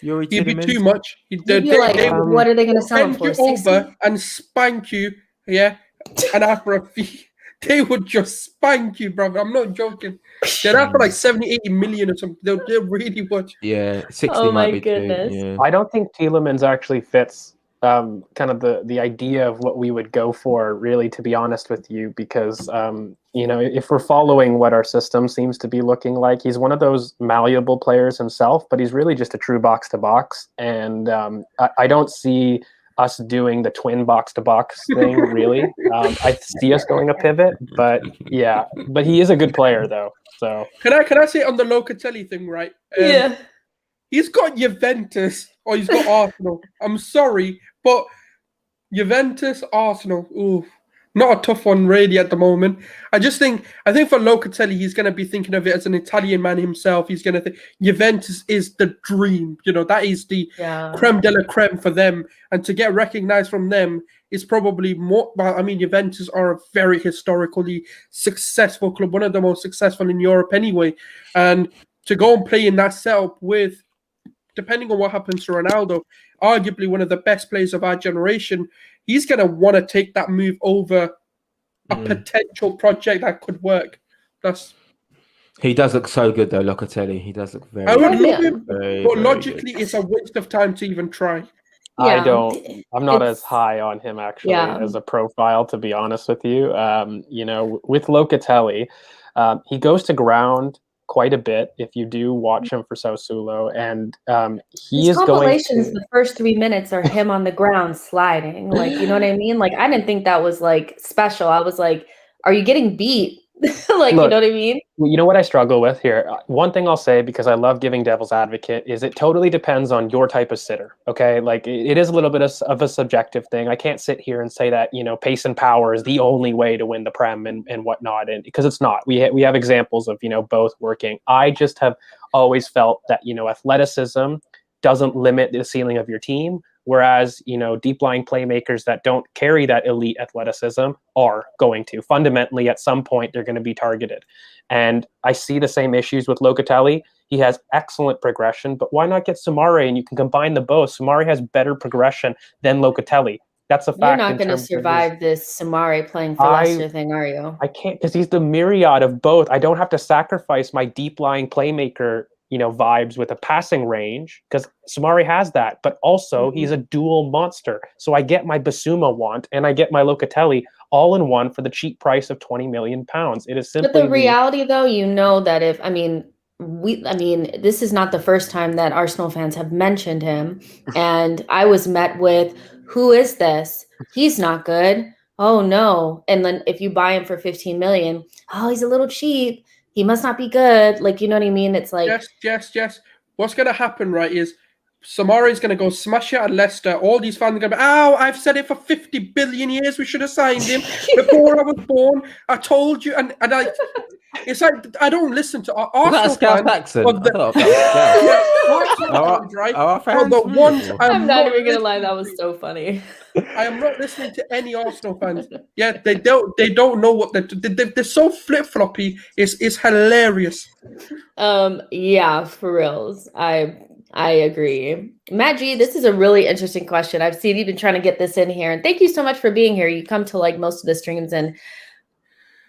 Yuri He'd Tielemans? be too much. What are they going to sell him for? Over and spank you, yeah, and ask for a fee. they would just spank you, brother. I'm not joking. They'd have for like 70, 80 million or something. They really would. Yeah, 60 Oh might my be goodness. too. Yeah. I don't think Tielemans actually fits kind of the idea of what we would go for, really, to be honest with you, because if we're following what our system seems to be looking like, he's one of those malleable players himself, but he's really just a true box to box, and I don't see us doing the twin box to box thing, really. I see us going a pivot, but he is a good player though. So can I say on the Locatelli thing, right? Yeah. He's got Juventus or he's got Arsenal. I'm sorry, but Juventus, Arsenal, ooh, not a tough one really at the moment. I think for Locatelli, he's going to be thinking of it as an Italian man himself. He's going to think Juventus is the dream. That is the creme de la creme for them. And to get recognized from them is probably more. Well, I mean, Juventus are a very historically successful club, one of the most successful in Europe anyway. And to go and play in that setup with, depending on what happens to Ronaldo, arguably one of the best players of our generation, he's going to want to take that move over a potential project that could work. He does look so good, though, Locatelli. He does look very I would love him, very, but very logically, good. it's a waste of time to even try. Yeah. I'm not as high on him actually as a profile, to be honest with you. With Locatelli, he goes to ground quite a bit if you do watch him for Sassuolo, and he is compilations. going to... The first 3 minutes are him on the ground sliding, like, you know what I mean? Like, I didn't think that was like special. I was like, are you getting beat? Like, look, you know what I mean? You know what I struggle with here? One thing I'll say, because I love giving devil's advocate, is it totally depends on your type of sitter, okay? Like, it is a little bit of a subjective thing. I can't sit here and say that, pace and power is the only way to win the Prem and whatnot, and because it's not. We have examples of, both working. I just have always felt that, athleticism doesn't limit the ceiling of your team, whereas, deep lying playmakers that don't carry that elite athleticism are going to. Fundamentally, at some point, they're going to be targeted. And I see the same issues with Locatelli. He has excellent progression, but why not get Soumare and you can combine the both? Soumare has better progression than Locatelli. That's a fact. You're not going to survive this Soumare playing for Leicester thing, are you? I can't, because he's the myriad of both. I don't have to sacrifice my deep lying playmaker vibes with a passing range, because Soumare has that, but also he's a dual monster. So I get my Basuma want and I get my Locatelli all in one for the cheap price of £20 million. It is simply. But the reality, though, that if this is not the first time that Arsenal fans have mentioned him, and I was met with, "Who is this? He's not good. Oh no!" And then if you buy him for 15 million, oh, he's a little cheap. He must not be good. Like, you know what I mean? It's like... Yes. What's going to happen, right, is Soumare is going to go smash it at Leicester. All these fans are going to be, I've said it for 50 billion years. We should have signed him before I was born. I told you. And it's like, I don't listen to Arsenal fans. I'm not even going to lie. That was so funny. I am not listening to any Arsenal fans. Yeah, they don't know what they're so flip-floppy. It's hilarious. Yeah, for reals. I agree. Matt G, this is a really interesting question. I've seen you've been trying to get this in here, and thank you so much for being here. You come to like most of the streams, and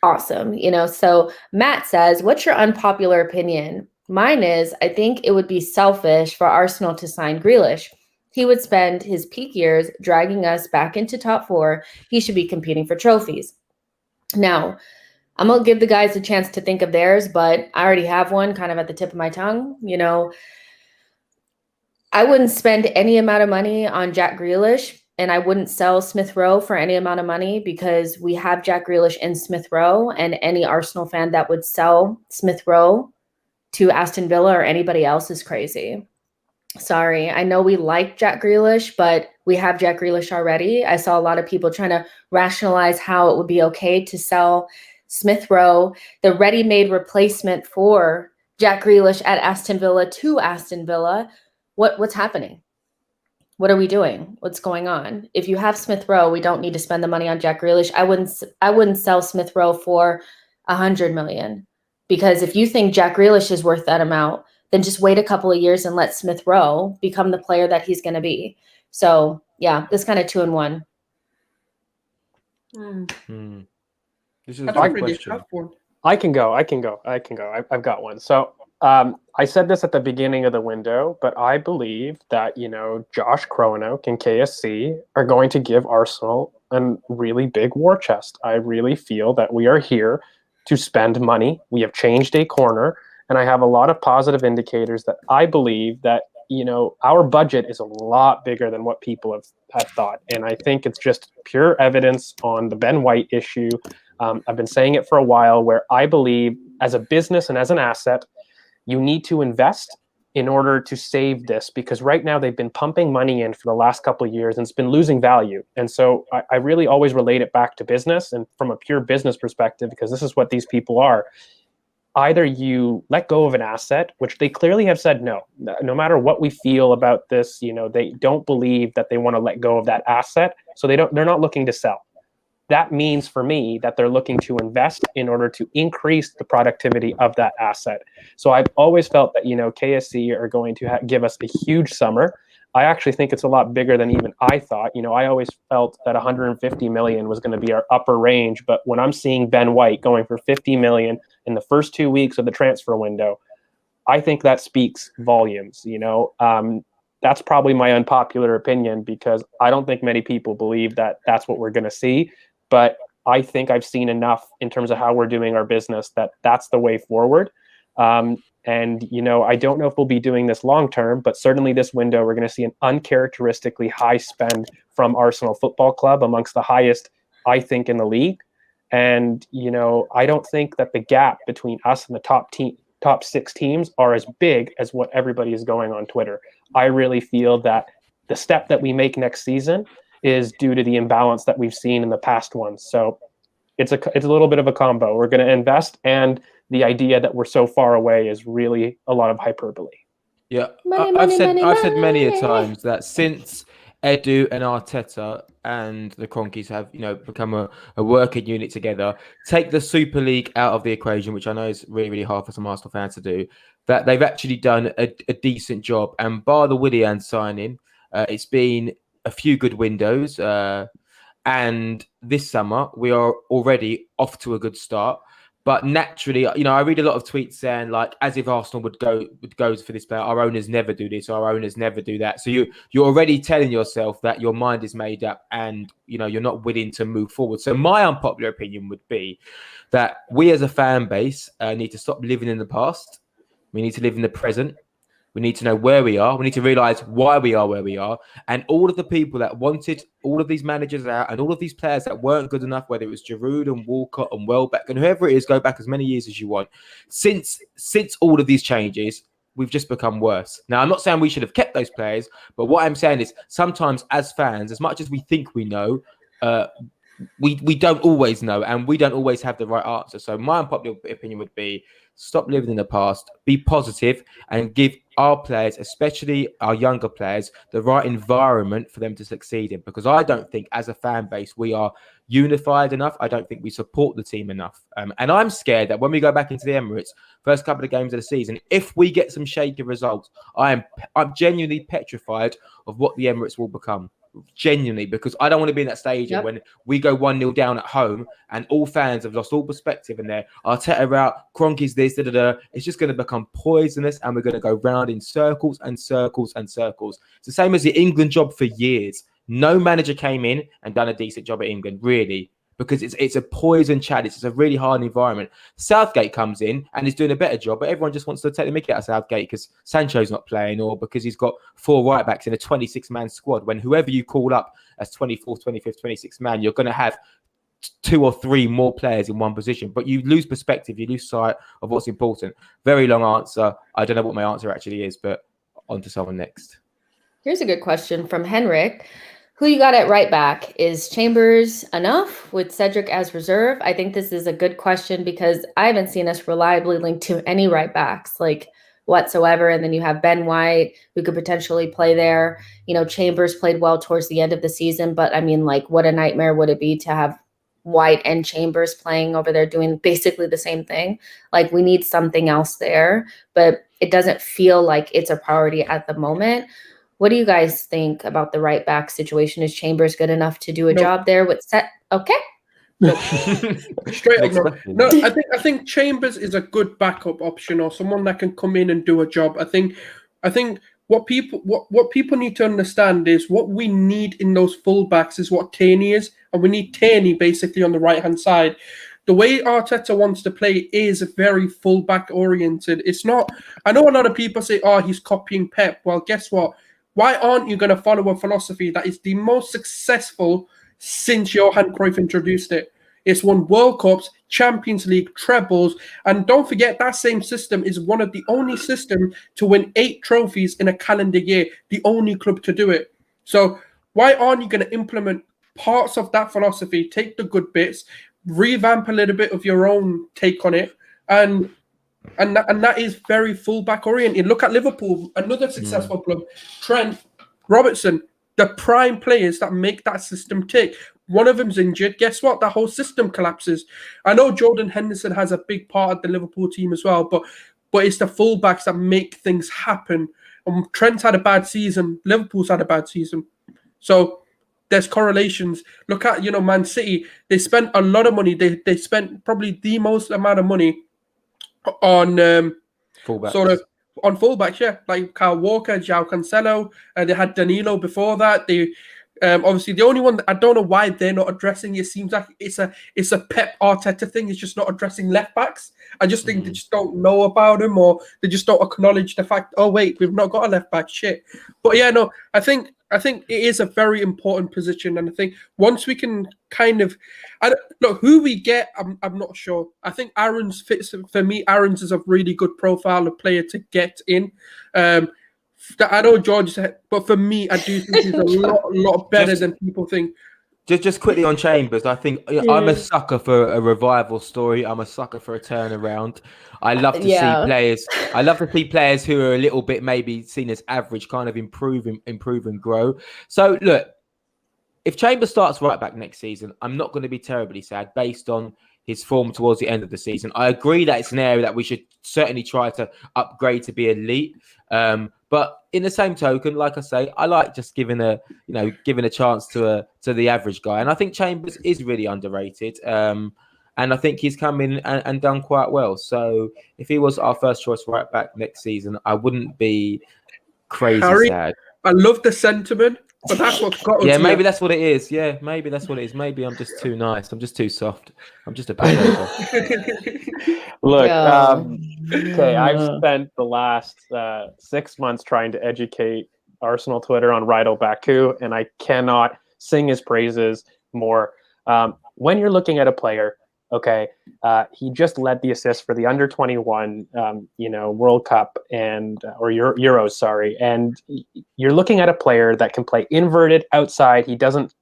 awesome. So Matt says, what's your unpopular opinion? Mine is, I think it would be selfish for Arsenal to sign Grealish. He would spend his peak years dragging us back into top 4. He should be competing for trophies. Now, I'm going to give the guys a chance to think of theirs, but I already have one kind of at the tip of my tongue. I wouldn't spend any amount of money on Jack Grealish, and I wouldn't sell Smith Rowe for any amount of money, because we have Jack Grealish and Smith Rowe, and any Arsenal fan that would sell Smith Rowe to Aston Villa or anybody else is crazy. Sorry, I know we like Jack Grealish, but we have Jack Grealish already. I saw a lot of people trying to rationalize how it would be okay to sell Smith Rowe, the ready-made replacement for Jack Grealish at Aston Villa, to Aston Villa. What's happening? What are we doing? What's going on? If you have Smith Rowe, we don't need to spend the money on Jack Grealish. I wouldn't sell Smith Rowe for 100 million, because if you think Jack Grealish is worth that amount, then just wait a couple of years and let Smith Rowe become the player that he's going to be. So, yeah, this kind of 2-in-1. This is I a don't good really question. have one. I can go. I've got one. So I said this at the beginning of the window, but I believe that, Josh Kroenke and KSC are going to give Arsenal a really big war chest. I really feel that we are here to spend money. We have changed a corner, and I have a lot of positive indicators that I believe that, our budget is a lot bigger than what people have thought. And I think it's just pure evidence on the Ben White issue. I've been saying it for a while, where I believe as a business and as an asset, you need to invest in order to save this, because right now they've been pumping money in for the last couple of years and it's been losing value. And so I really always relate it back to business, and from a pure business perspective, because this is what these people are. Either you let go of an asset, which they clearly have said no matter what we feel about this, they don't believe that they want to let go of that asset. So they're not looking to sell. That means for me that they're looking to invest in order to increase the productivity of that asset. So I've always felt that, KSC are going to give us a huge summer. I actually think it's a lot bigger than even I thought. I always felt that 150 million was going to be our upper range. But when I'm seeing Ben White going for 50 million in the first 2 weeks of the transfer window, I think that speaks volumes. That's probably my unpopular opinion, because I don't think many people believe that that's what we're going to see. But I think I've seen enough in terms of how we're doing our business that that's the way forward. And, I don't know if we'll be doing this long term, but certainly this window, we're going to see an uncharacteristically high spend from Arsenal Football Club, amongst the highest, I think, in the league. And, I don't think that the gap between us and the top 6 teams are as big as what everybody is going on Twitter. I really feel that the step that we make next season is due to the imbalance that we've seen in the past ones. So it's a little bit of a combo. We're going to invest, and the idea that we're so far away is really a lot of hyperbole. Yeah, Money, I've said many a money. times that since Edu and Arteta and the Kroenkes have, become a working unit together, take the Super League out of the equation, which I know is really, really hard for some Arsenal fans to do, that they've actually done a decent job. And bar the Willian signing, it's been a few good windows. And this summer, we are already off to a good start. But naturally, I read a lot of tweets saying, like, as if Arsenal would go for this player. Our owners never do this. Our owners never do that. So you're already telling yourself that your mind is made up, and you're not willing to move forward. So my unpopular opinion would be that we as a fan base need to stop living in the past. We need to live in the present. We need to know where we are. We need to realize why we are where we are. And all of the people that wanted all of these managers out, and all of these players that weren't good enough, whether it was Giroud and Walcott and Welbeck and whoever it is, go back as many years as you want. Since all of these changes, we've just become worse. Now, I'm not saying we should have kept those players, but what I'm saying is sometimes as fans, as much as we think we know, we don't always know, and we don't always have the right answer. So my unpopular opinion would be, stop living in the past, be positive, and give our players, especially our younger players, the right environment for them to succeed in. Because I don't think as a fan base we are unified enough. I don't think we support the team enough. And I'm scared that when we go back into the Emirates, first couple of games of the season, if we get some shaky results, I'm genuinely petrified of what the Emirates will become. Genuinely, because I don't want to be in that stage when we go 1-0 down at home and all fans have lost all perspective, and they're Arteta out, Kroenke's this, It's just going to become poisonous, and we're going to go round in circles and circles and circles. It's the same as the England job for years. No manager came in and done a decent job at England, really, because it's a poison chalice. It's a really hard environment. Southgate comes in and is doing a better job, but everyone just wants to take the mickey out of Southgate because Sancho's not playing, or because he's got 4 right-backs in a 26-man squad, when whoever you call up as 24th, 25th, 26th man, you're going to have 2 or 3 more players in one position. But you lose perspective, you lose sight of what's important. Very long answer. I don't know what my answer actually is, but on to someone next. Here's a good question from Henrik. Who you got at right back? Is Chambers enough with Cedric as reserve? I think this is a good question, because I haven't seen us reliably linked to any right backs like whatsoever. And then you have Ben White, who could potentially play there. Chambers played well towards the end of the season, but I mean, like, what a nightmare would it be to have White and Chambers playing over there doing basically the same thing? Like, we need something else there, but it doesn't feel like it's a priority at the moment. What do you guys think about the right back situation? Is Chambers good enough to do a job there with set? Okay. No. Straight up, no. Next question. No, I think Chambers is a good backup option or someone that can come in and do a job. I think what people need to understand is what we need in those fullbacks is what Taney is, and we need Taney basically on the right hand side. The way Arteta wants to play is very fullback oriented. It's not. I know a lot of people say, "Oh, he's copying Pep." Well, guess what? Why aren't you going to follow a philosophy that is the most successful since Johan Cruyff introduced it? It's won World Cups, Champions League, trebles, and don't forget that same system is one of the only systems to win 8 trophies in a calendar year, the only club to do it. So why aren't you going to implement parts of that philosophy, take the good bits, revamp a little bit of your own take on it, and that is very fullback oriented. Look at Liverpool, another successful club, Trent, Robertson, the prime players that make that system tick. One of them's injured. Guess what? The whole system collapses. I know Jordan Henderson has a big part of the Liverpool team as well, but it's the fullbacks that make things happen. Trent's had a bad season. Liverpool's had a bad season. So there's correlations. Look at, Man City. They spent a lot of money. They spent probably the most amount of money on Fullbacks. On fullbacks, yeah, like Kyle Walker, João Cancelo, and they had Danilo before that. They obviously the only one that I don't know why they're not addressing. It seems like it's a Pep Arteta thing. It's just not addressing left backs. I just think they just don't know about him, or they just don't acknowledge the fact. Oh wait, we've not got a left back. Shit. But yeah, no, I think it is a very important position, and I think once we can kind of look who we get, I'm not sure. I think Aaron's fits for me. Aaron's is a really good profile of player to get in. I know George said, but for me, I do think he's a lot better than people think. Just quickly on Chambers, I think I'm a sucker for a revival story. I'm a sucker for a turnaround. I love to see players. I love to see players who are a little bit maybe seen as average, kind of improve and grow. So look, if Chambers starts right back next season, I'm not going to be terribly sad based on his form towards the end of the season. I agree that it's an area that we should certainly try to upgrade to be elite. But in the same token, like I say, I like just giving a chance to the average guy, and I think Chambers is really underrated. And I think he's come in and done quite well. So if he was our first choice right back next season, I wouldn't be crazy sad. I love the sentiment, but that's what's got us. Yeah, maybe that's what it is. Yeah, maybe that's what it is. Maybe I'm just too nice. I'm just too soft. I'm just a pushover. Look, okay, I've spent the last 6 months trying to educate Arsenal Twitter on Rydal Baku, and I cannot sing his praises more. When you're looking at a player, okay, he just led the assist for the under-21, World Cup or Euros, sorry. And you're looking at a player that can play inverted outside. He doesn't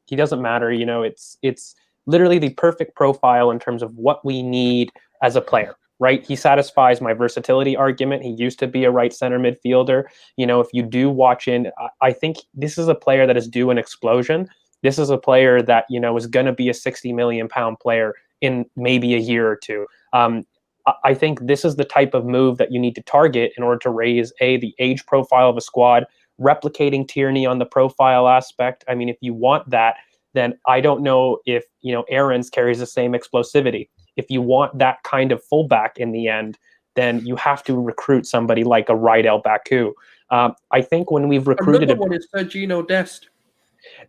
matter. It's literally the perfect profile in terms of what we need as a player. Right, he satisfies my versatility argument. He used to be a right center midfielder. If you do watch in, I think this is a player that is due an explosion. This is a player that is going to be a 60 million pound player in maybe a year or two. I think this is the type of move that you need to target in order to raise the age profile of a squad, replicating Tierney on the profile aspect. I mean, if you want that, then I don't know if Aaron's carries the same explosivity. If you want that kind of fullback in the end, then you have to recruit somebody like a Rydal Baku. I think when we've recruited... Another one is Sergino Dest.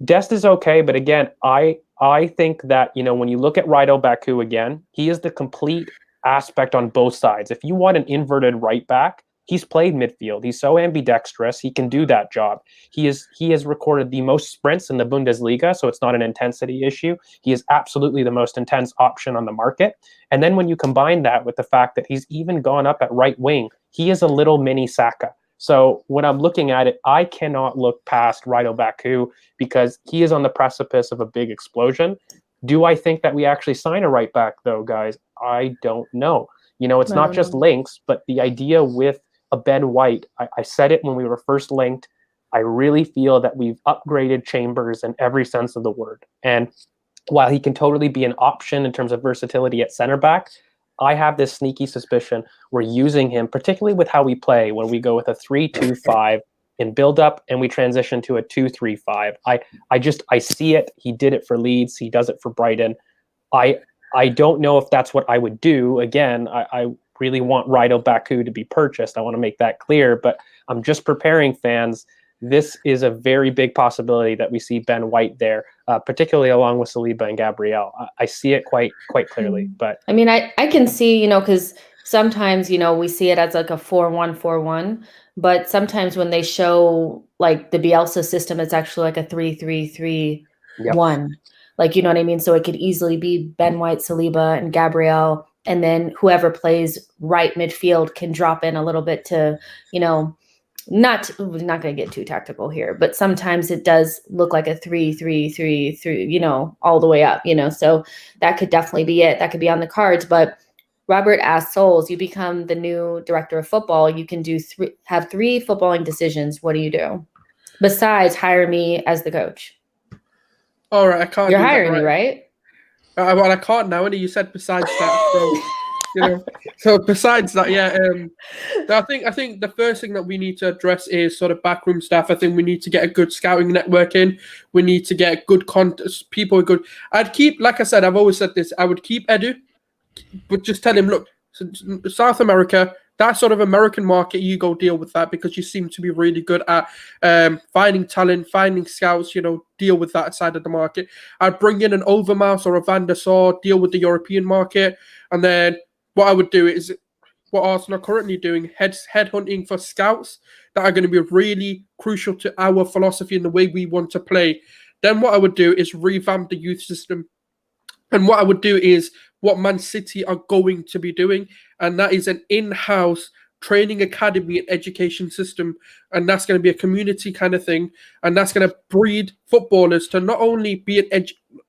Dest is okay, but again, I think that, when you look at Rydal Baku again, he is the complete aspect on both sides. If you want an inverted right back, he's played midfield. He's so ambidextrous. He can do that job. He has recorded the most sprints in the Bundesliga, so it's not an intensity issue. He is absolutely the most intense option on the market. And then when you combine that with the fact that he's even gone up at right wing, he is a little mini Saka. So when I'm looking at it, I cannot look past Rydal Baku because he is on the precipice of a big explosion. Do I think that we actually sign a right back, though, guys? I don't know. It's not just links, but the idea with a Ben White, I said it when we were first linked. I really feel that we've upgraded Chambers in every sense of the word. And while he can totally be an option in terms of versatility at center back, I have this sneaky suspicion we're using him, particularly with how we play when we go with a 3-2-5 in build-up and we transition to a 2-3-5. I see it. He did it for Leeds. He does it for Brighton. I don't know if that's what I would do. Again, I really want Rydal Baku to be purchased. I want to make that clear, but I'm just preparing fans. This is a very big possibility that we see Ben White there, particularly along with Saliba and Gabriel. I see it quite clearly. But I mean, I can see, because sometimes, we see it as like a 4-1-4-1, but sometimes when they show like the Bielsa system, it's actually like a 3-3-3-1. Yep. Like, you know what I mean? So it could easily be Ben White, Saliba, and Gabriel, and then whoever plays right midfield can drop in a little bit to, we're not going to get too tactical here, but sometimes it does look like a 3-3-3-3, all the way up, so that could definitely be it. That could be on the cards. But Robert asked Sulz, you become the new director of football. You can have three footballing decisions. What do you do? Besides hire me as the coach. All right, I can't. You're hiring me, right? Well, I can't now. And you said besides that, so So besides that, yeah, I think the first thing that we need to address is sort of backroom staff. I think we need to get a good scouting network in. We need to get good people. Good. I'd keep, like I said, I've always said this. I would keep Edu, but just tell him, look, South America, that sort of American market, you go deal with that because you seem to be really good at finding talent, finding scouts, deal with that side of the market. I'd bring in an Overmars or a Van der Sar, deal with the European market. And then what I would do is what Arsenal are currently doing, headhunting for scouts that are going to be really crucial to our philosophy and the way we want to play. Then what I would do is revamp the youth system. And what I would do is what Man City are going to be doing, and that is an in-house training academy and education system. And that's going to be a community kind of thing. And that's going to breed footballers to not only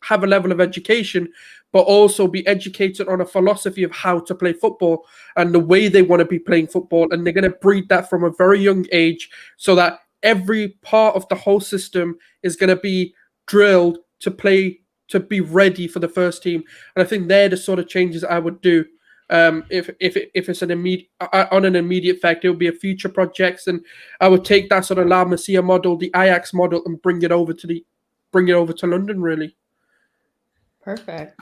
have a level of education, but also be educated on a philosophy of how to play football and the way they want to be playing football. And they're going to breed that from a very young age so that every part of the whole system is going to be drilled to play, to be ready for the first team. And I think they're the sort of changes I would do. If it's an immediate effect, it would be a future projects, and I would take that sort of La Masia model, the Ajax model, and bring it over to London, really. Perfect.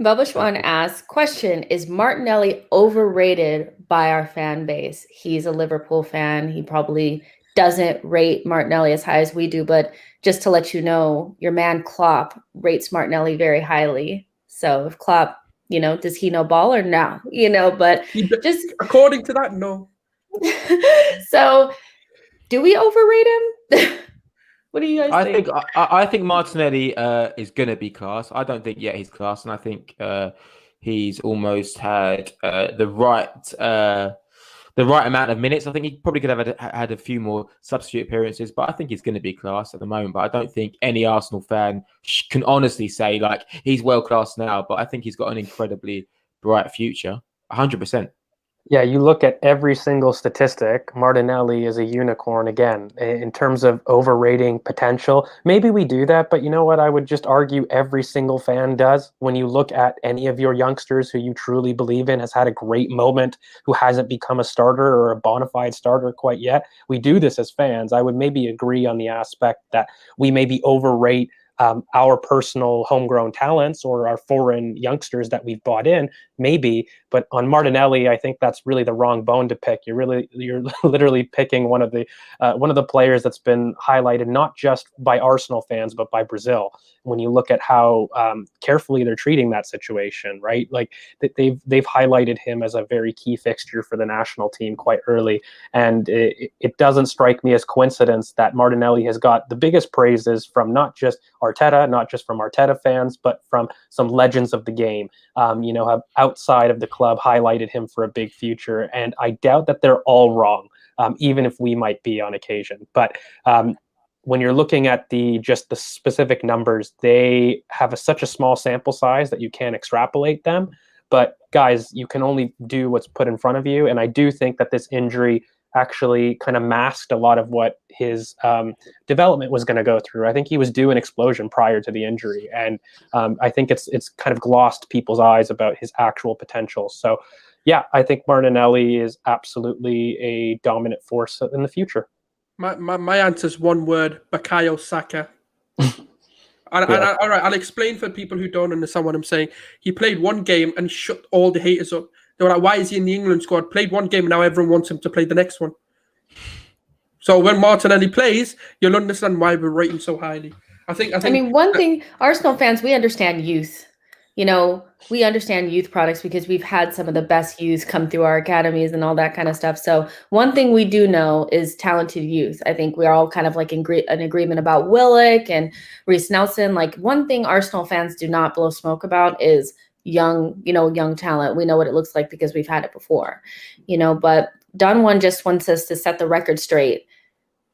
Babashwan asks, question, is Martinelli overrated by our fan base? He's a Liverpool fan. He probably doesn't rate Martinelli as high as we do, but just to let you know, your man Klopp rates Martinelli very highly. So if Klopp, does he know ball or no? But just according to that, no. So do we overrate him? What do you guys think? I think Martinelli is going to be class. I don't think yet he's class, and I think he's almost had the right amount of minutes. I think he probably could have had a few more substitute appearances, but I think he's going to be class at the moment. But I don't think any Arsenal fan can honestly say like he's world class now, but I think he's got an incredibly bright future, 100%. Yeah, you look at every single statistic, Martinelli is a unicorn again in terms of overrating potential. Maybe we do that, but you know what? I would just argue every single fan does. When you look at any of your youngsters who you truly believe in has had a great moment, who hasn't become a starter or a bona fide starter quite yet, we do this as fans. I would maybe agree on the aspect that we maybe overrate our personal homegrown talents or our foreign youngsters that we've bought in, maybe. But on Martinelli, I think that's really the wrong bone to pick. You're literally picking one of the players that's been highlighted not just by Arsenal fans but by Brazil. When you look at how carefully they're treating that situation, right? Like they've highlighted him as a very key fixture for the national team quite early, and it doesn't strike me as coincidence that Martinelli has got the biggest praises from not just Arteta, not just from Arteta fans, but from some legends of the game. Have outside of the club highlighted him for a big future, and I doubt that they're all wrong, even if we might be on occasion. But when you're looking at the specific numbers, they have such a small sample size that you can't extrapolate them. But guys, you can only do what's put in front of you, and I do think that this injury actually kind of masked a lot of what his development was going to go through. I think he was due an explosion prior to the injury, and I think it's kind of glossed people's eyes about his actual potential. So yeah, I think Martinelli is absolutely a dominant force in the future. My answer is one word: Bukayo Saka. All right, I'll explain for people who don't understand what I'm saying. He played one game and shut all the haters up. They were like, why is he in the England squad? Played one game and now everyone wants him to play the next one. So when Martinelli plays, you'll understand why we're rating so highly. I mean, one thing, Arsenal fans, we understand youth. You know, we understand youth products because we've had some of the best youth come through our academies and all that kind of stuff. So one thing we do know is talented youth. I think we're all kind of like in an agreement about Willock and Reece Nelson. Like, one thing Arsenal fans do not blow smoke about is young talent. We know what it looks like because we've had it before, but Don One just wants us to set the record straight.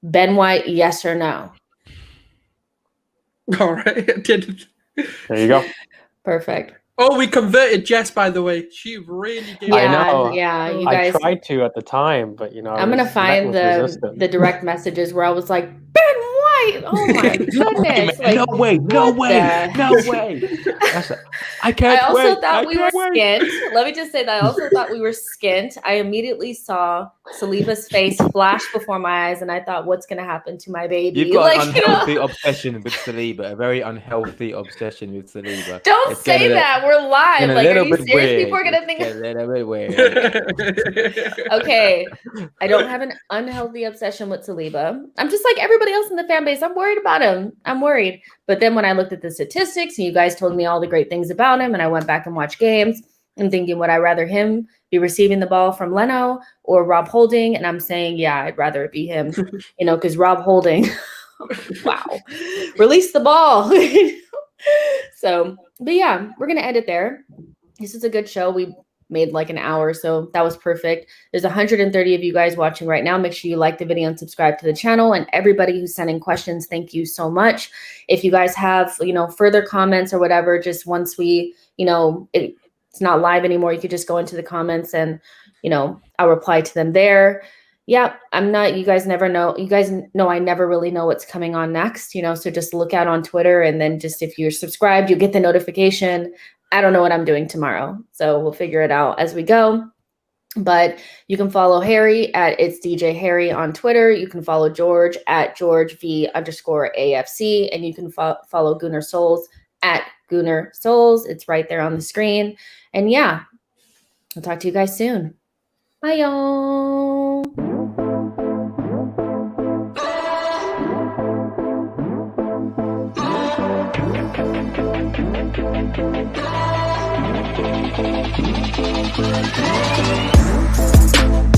Ben White, yes or no? All right. There you go. Perfect. Oh, we converted Jess, by the way. She really gave I know. Yeah, you guys. I tried to at the time, but I'm gonna find the direct messages where I was like, Ben White. Oh my goodness! No way! I can't. I also thought we were skint. Let me just say that I also thought we were skint. I immediately saw Saliba's face flash before my eyes, and I thought, "What's gonna happen to my baby?" You've got an unhealthy obsession with Saliba. A very unhealthy obsession with Saliba. Don't say that. We're live. Like, are you serious? People are gonna think. A little bit weird. Okay, I don't have an unhealthy obsession with Saliba. I'm just like everybody else in the fan base. I'm worried about him. I'm worried. But then when I looked at the statistics and you guys told me all the great things about him, and I went back and watched games, I'm thinking, would I rather him be receiving the ball from Leno or Rob Holding? And I'm saying, yeah, I'd rather it be him, because Rob Holding, wow, release the ball. So, but yeah, we're going to end it there. This is a good show. We made like an hour, so that was perfect. There's 130 of you guys watching right now. Make sure you like the video and subscribe to the channel. And everybody who's sending questions, thank you so much. If you guys have, further comments or whatever, just once we, it's not live anymore, you could just go into the comments and, I'll reply to them there. Yeah, you guys never know. You guys know I never really know what's coming on next, so just look out on Twitter, and then just if you're subscribed, you get the notification. I don't know what I'm doing tomorrow, so we'll figure it out as we go. But you can follow Harry at It's DJ Harry on Twitter. You can follow George at GeorgeV_AFC, and you can follow Gunnar Sulz at Gunnar Sulz. It's right there on the screen. And yeah, I'll talk to you guys soon. Bye, y'all. Thank you.